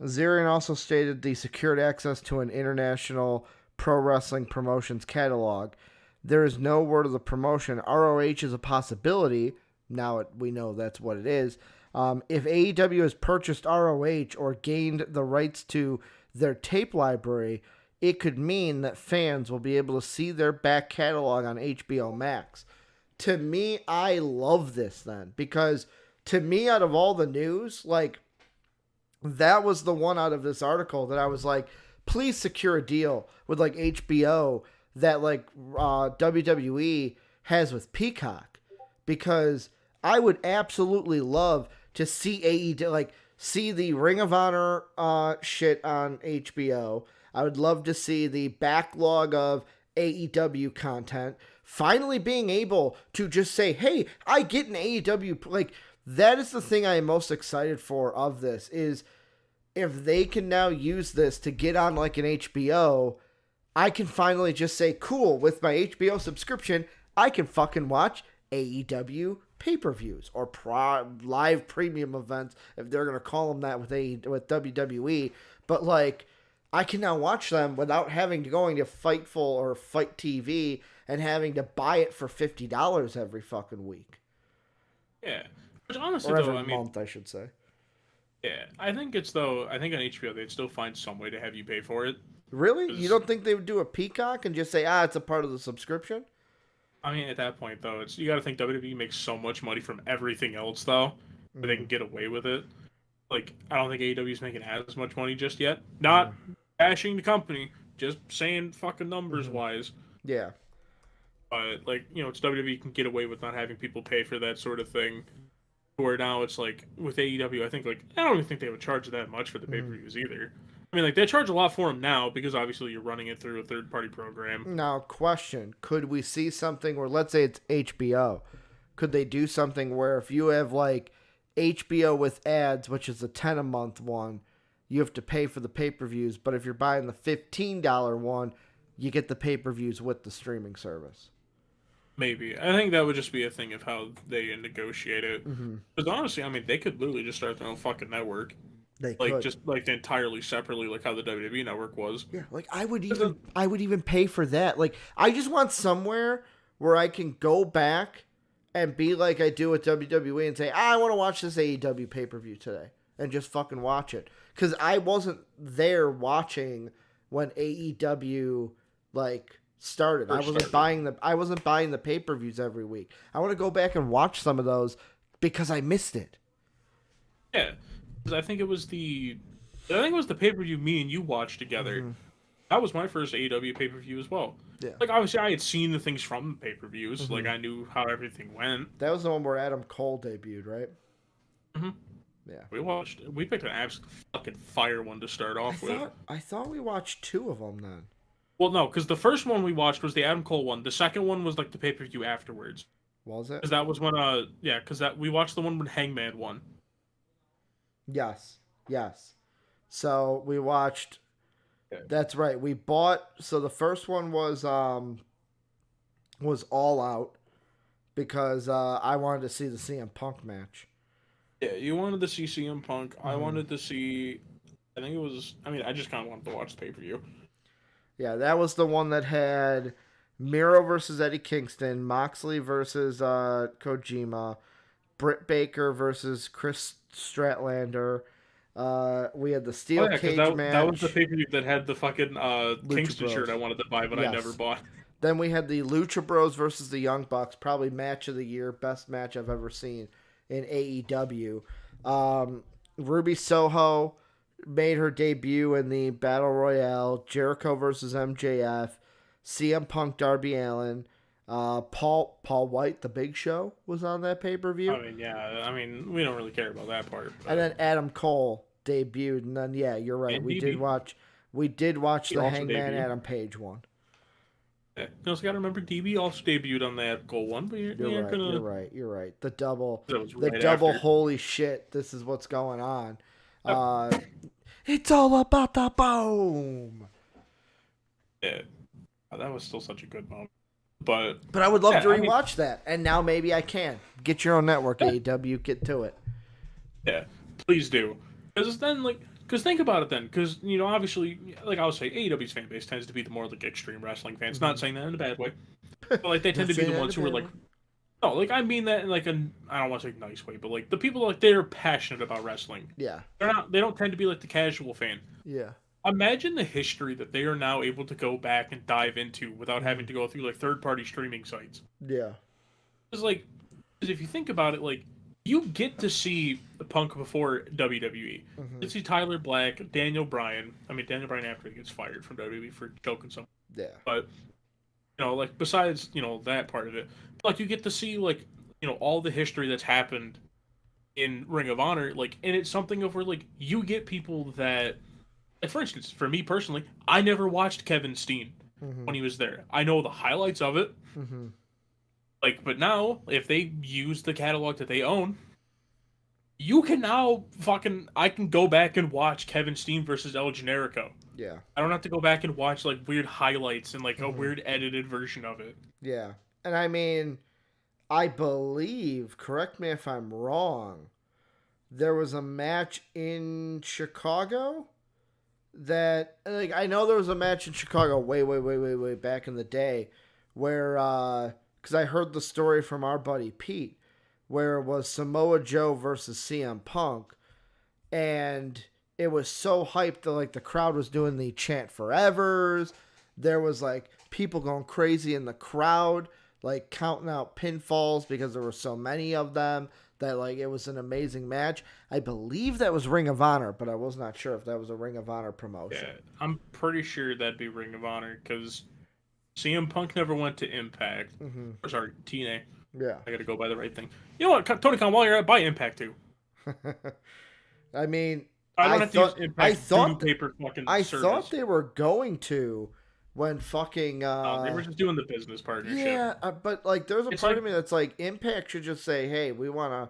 Zarian also stated the secured access to an international pro wrestling promotions catalog. There is no word of the promotion. ROH is a possibility. Now we know that's what it is. If AEW has purchased ROH or gained the rights to their tape library, it could mean that fans will be able to see their back catalog on HBO Max. To me, I love this then, because to me, out of all the news, like, that was the one out of this article that I was like, please secure a deal with like HBO that like WWE has with Peacock, because I would absolutely love to see AEW, like see the Ring of Honor shit on HBO. I would love to see the backlog of AEW content finally being able to just say, hey, I get an AEW, like that is the thing I am most excited for of this, is if they can now use this to get on like an HBO, I can finally just say, cool, with my HBO subscription, I can fucking watch AEW pay-per-views or live premium events, if they're going to call them that with WWE. But like, I can now watch them without having to going to Fightful or Fight TV and having to buy it for $50 every fucking week. Yeah. Which honestly, or every month, I should say. Yeah, I think on HBO they'd still find some way to have you pay for it. Really? You don't think they would do a Peacock and just say, it's a part of the subscription? I mean, at that point though, you got to think WWE makes so much money from everything else though, that they can get away with it. Like, I don't think AEW is making as much money just yet. Not bashing the company, just saying fucking numbers wise. Yeah. But like, it's WWE can get away with not having people pay for that sort of thing. Where now it's like with AEW, I think like I don't even think they would charge that much for the pay per Mm. views either. I mean, like they charge a lot for them now because obviously you're running it through a third party program. Now, question: could we see something where, let's say it's HBO, could they do something where if you have like HBO with ads, which is a 10 a month one, you have to pay for the pay per views, but if you're buying the $15 one, you get the pay per views with the streaming service? Maybe I think that would just be a thing of how they negotiate it. Mm-hmm. Because honestly, I mean, they could literally just start their own fucking network, They like could. just like entirely separately, like how the WWE network was. Yeah, like I would even pay for that. Like I just want somewhere where I can go back and be like I do with WWE and say, I want to watch this AEW pay-per-view today and just fucking watch it. Cuz I wasn't there watching when AEW like started. First started. I wasn't buying the pay-per-views every week. I want to go back and watch some of those because I missed it. Yeah, because I think it was the pay per view me and you watched together. Mm-hmm. That was my first AEW pay per view as well. Yeah. Like obviously I had seen the things from the pay per views, Mm-hmm. like I knew how everything went. That was the one where Adam Cole debuted, right? hmm Yeah. We picked an absolute fucking fire one to start off with. I thought we watched two of them then. Well, no, because the first one we watched was the Adam Cole one. The second one was like the pay per view afterwards. Was it? Because that was when yeah, because that we watched the one when Hangman won. Yes. Yes. So we watched. Okay. That's right. We bought. So the first one was All Out because I wanted to see the CM Punk match. Yeah, you wanted to see CM Punk. I Mhm. wanted to see. I think it was. I mean, I just kind of wanted to watch the pay per view. Yeah, that was the one that had Miro versus Eddie Kingston, Moxley versus Kojima, Britt Baker versus Chris Stratlander. We had the steel Oh yeah, because cage that was the match. pay per view that had the fucking Kingston Bros. shirt I wanted to buy, but I never Yes. bought. Then we had the Lucha Bros versus the Young Bucks, probably match of the year, best match I've ever seen in AEW. Ruby Soho made her debut in the Battle Royale. Jericho versus MJF. CM Punk, Darby Allin. Paul White, the Big Show, was on that pay per view. I mean, yeah. I mean, we don't really care about that part. But... And then Adam Cole debuted, and then yeah, you're right. And We DB. did watch. We did watch He the also Hangman debuted. Adam Page one. Yeah. You also got to remember DB also debuted on that goal one, but You're you're right. gonna. You're right. The double. That was The right double. after. Holy shit! This is what's going on. It's all about the boom. Yeah, that was still such a good moment. But I would love to I mean- rewatch that, and now maybe I can get your own network. AEW, get to it. yeah, please do. Because then, because think about it then. Because, obviously, like I was saying, AEW's fan base tends to be the more, extreme wrestling fans. Not saying that in a bad way. But, they tend to be the ones who are, no, I mean that in, I don't want to say nice way, but, the people, they're passionate about wrestling. Yeah. They don't tend to be, the casual fan. Yeah. Imagine the history that they are now able to go back and dive into without having to go through, third-party streaming sites. Yeah. Because if you think about it, you get to see the Punk before WWE. Mm-hmm. You get to see Tyler Black, Daniel Bryan. I mean, Daniel Bryan after he gets fired from WWE for choking someone. Yeah. But, besides, that part of it, you get to see, all the history that's happened in Ring of Honor, and it's something of where, you get people that, for instance, for me personally, I never watched Kevin Steen Mm-hmm. when he was there. I know the highlights of it. Mm-hmm. But now, if they use the catalog that they own, you can now I can go back and watch Kevin Steen versus El Generico. Yeah. I don't have to go back and watch, weird highlights and, a Mhm. weird edited version of it. Yeah. And I mean, I believe, correct me if I'm wrong, there was a match in Chicago that, I know there was a match in Chicago way back in the day where, because I heard the story from our buddy Pete, where it was Samoa Joe versus CM Punk, and it was so hyped that, the crowd was doing the chant forevers. There was, people going crazy in the crowd, counting out pinfalls because there were so many of them that, it was an amazing match. I believe that was Ring of Honor, but I was not sure if that was a Ring of Honor promotion. Yeah, I'm pretty sure that'd be Ring of Honor, because CM Punk never went to Impact. Mm-hmm. Or, sorry, TNA. Yeah. I got to go by the right thing. You know what, Tony Khan, while you're at, buy Impact too. I mean, I don't have to use Impact doo-doo paper fucking I service. thought they were going to when fucking They were just doing the business partnership. yeah, but like there's a It's part like, of me that's like Impact should just say, "Hey, we want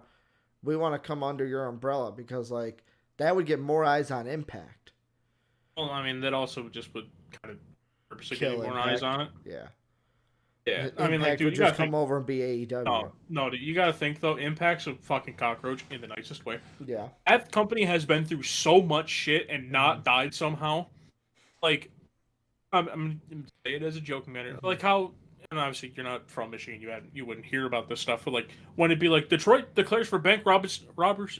to come under your umbrella," because like that would get more eyes on Impact. well, I mean, that also just would kind of purposely Kill getting more Impact. eyes on it. Yeah. Yeah, I mean, like, Impact dude, would you just gotta come think. over and be AEW. No, dude, you gotta think though. Impact's a fucking cockroach in the nicest way. Yeah. That company has been through so much shit and not died somehow. Like, I'm say it as a joking manner. Like how, and obviously you're not from Michigan, you wouldn't hear about this stuff. But like when it'd be like Detroit declares for bank robbers,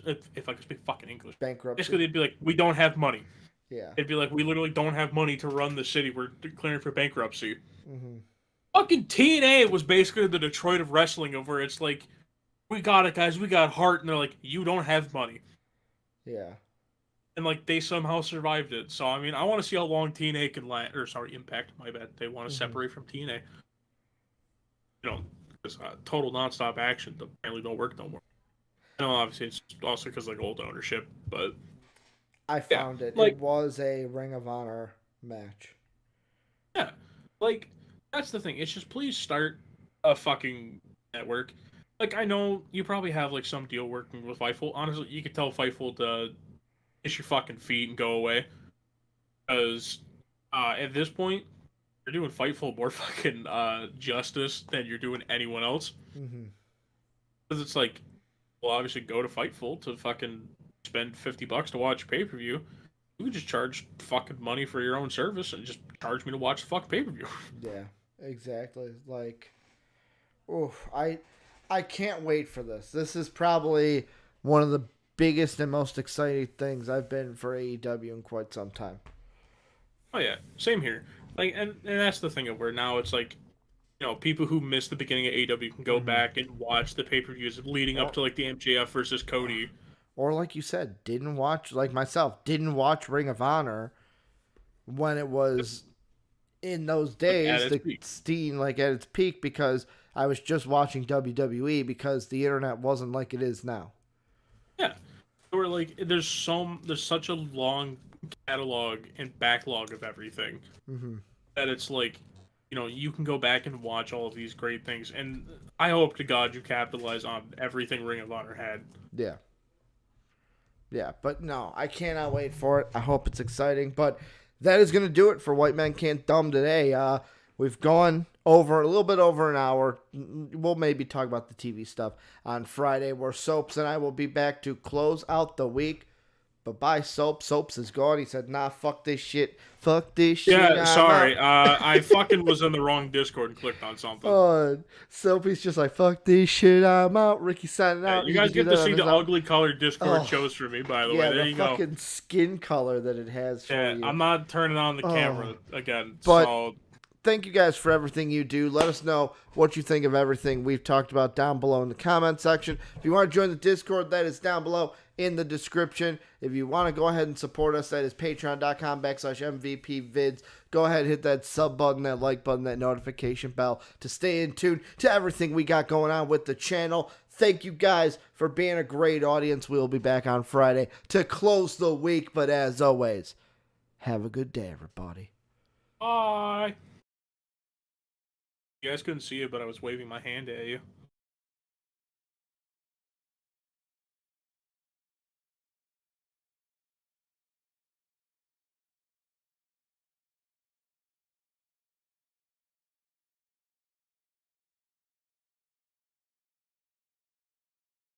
if I could speak fucking English, Bankruptcy. basically they'd be like, we don't have money. Yeah. It'd be like, we literally don't have money to run the city. We're declaring for bankruptcy. Mm-hmm. Fucking TNA was basically the Detroit of wrestling, of where it's like, we got it, guys. We got heart, and they're like, you don't have money. Yeah. And like they somehow survived it. So I mean, I want to see how long TNA can last. Or sorry, Impact. My bad. They want to separate from TNA. You know, because total nonstop action apparently don't work no more. I know, obviously, it's also because like old ownership, but I found it. Like, it was a Ring of Honor match. Yeah, like that's the thing. It's just please start a fucking network. Like I know you probably have like some deal working with Fightful. Honestly, you could tell Fightful to kiss your fucking feet and go away. Because at this point, you're doing Fightful more fucking justice than you're doing anyone else. Mm-hmm. Because it's like, well, obviously go to Fightful to fucking spend $50 to watch pay per view. You could just charge fucking money for your own service and just charge me to watch the fucking pay per view. Yeah, exactly. Like, I can't wait for this. This is probably one of the biggest and most exciting things I've been for AEW in quite some time. Oh yeah, same here. Like, and that's the thing of where now it's like, you know, people who missed the beginning of AEW can go back and watch the pay per views leading up to like the MJF versus Cody. Or like you said, didn't watch didn't watch Ring of Honor when it was in those days, at its peak. like at its peak, because I was just watching WWE because the internet wasn't like it is now. Yeah, or like there's such a long catalog and backlog of everything that it's like, you know, you can go back and watch all of these great things, and I hope to God you capitalize on everything Ring of Honor had. Yeah. Yeah, but no, I cannot wait for it. I hope it's exciting. But that is going to do it for White Men Can't Dumb today. We've gone over a little bit over an hour. We'll maybe talk about the TV stuff on Friday, where Soaps and I will be back to close out the week. But bye, Soaps. Soaps is gone. He said, nah, fuck this shit. Fuck this shit. Yeah, sorry. I fucking was in the wrong Discord and clicked on something. Oh, Soapy's just like, fuck this shit. I'm out. Ricky signing out. You guys get to see the ugly colored Discord chose for me, by the way. There you go. Yeah, the fucking skin color that it has for you. I'm not turning on the camera again. But so thank you guys for everything you do. Let us know what you think of everything we've talked about down below in the comment section. If you want to join the Discord, that is down below in the description. If you want to go ahead and support us, that is patreon.com/MVPvids. Go ahead and hit that sub button, that like button, that notification bell to stay in tune to everything we got going on with the channel. Thank you guys for being a great audience. We'll be back on Friday to close the week. But as always, have a good day, everybody. bye. You guys couldn't see it, but I was waving my hand at you.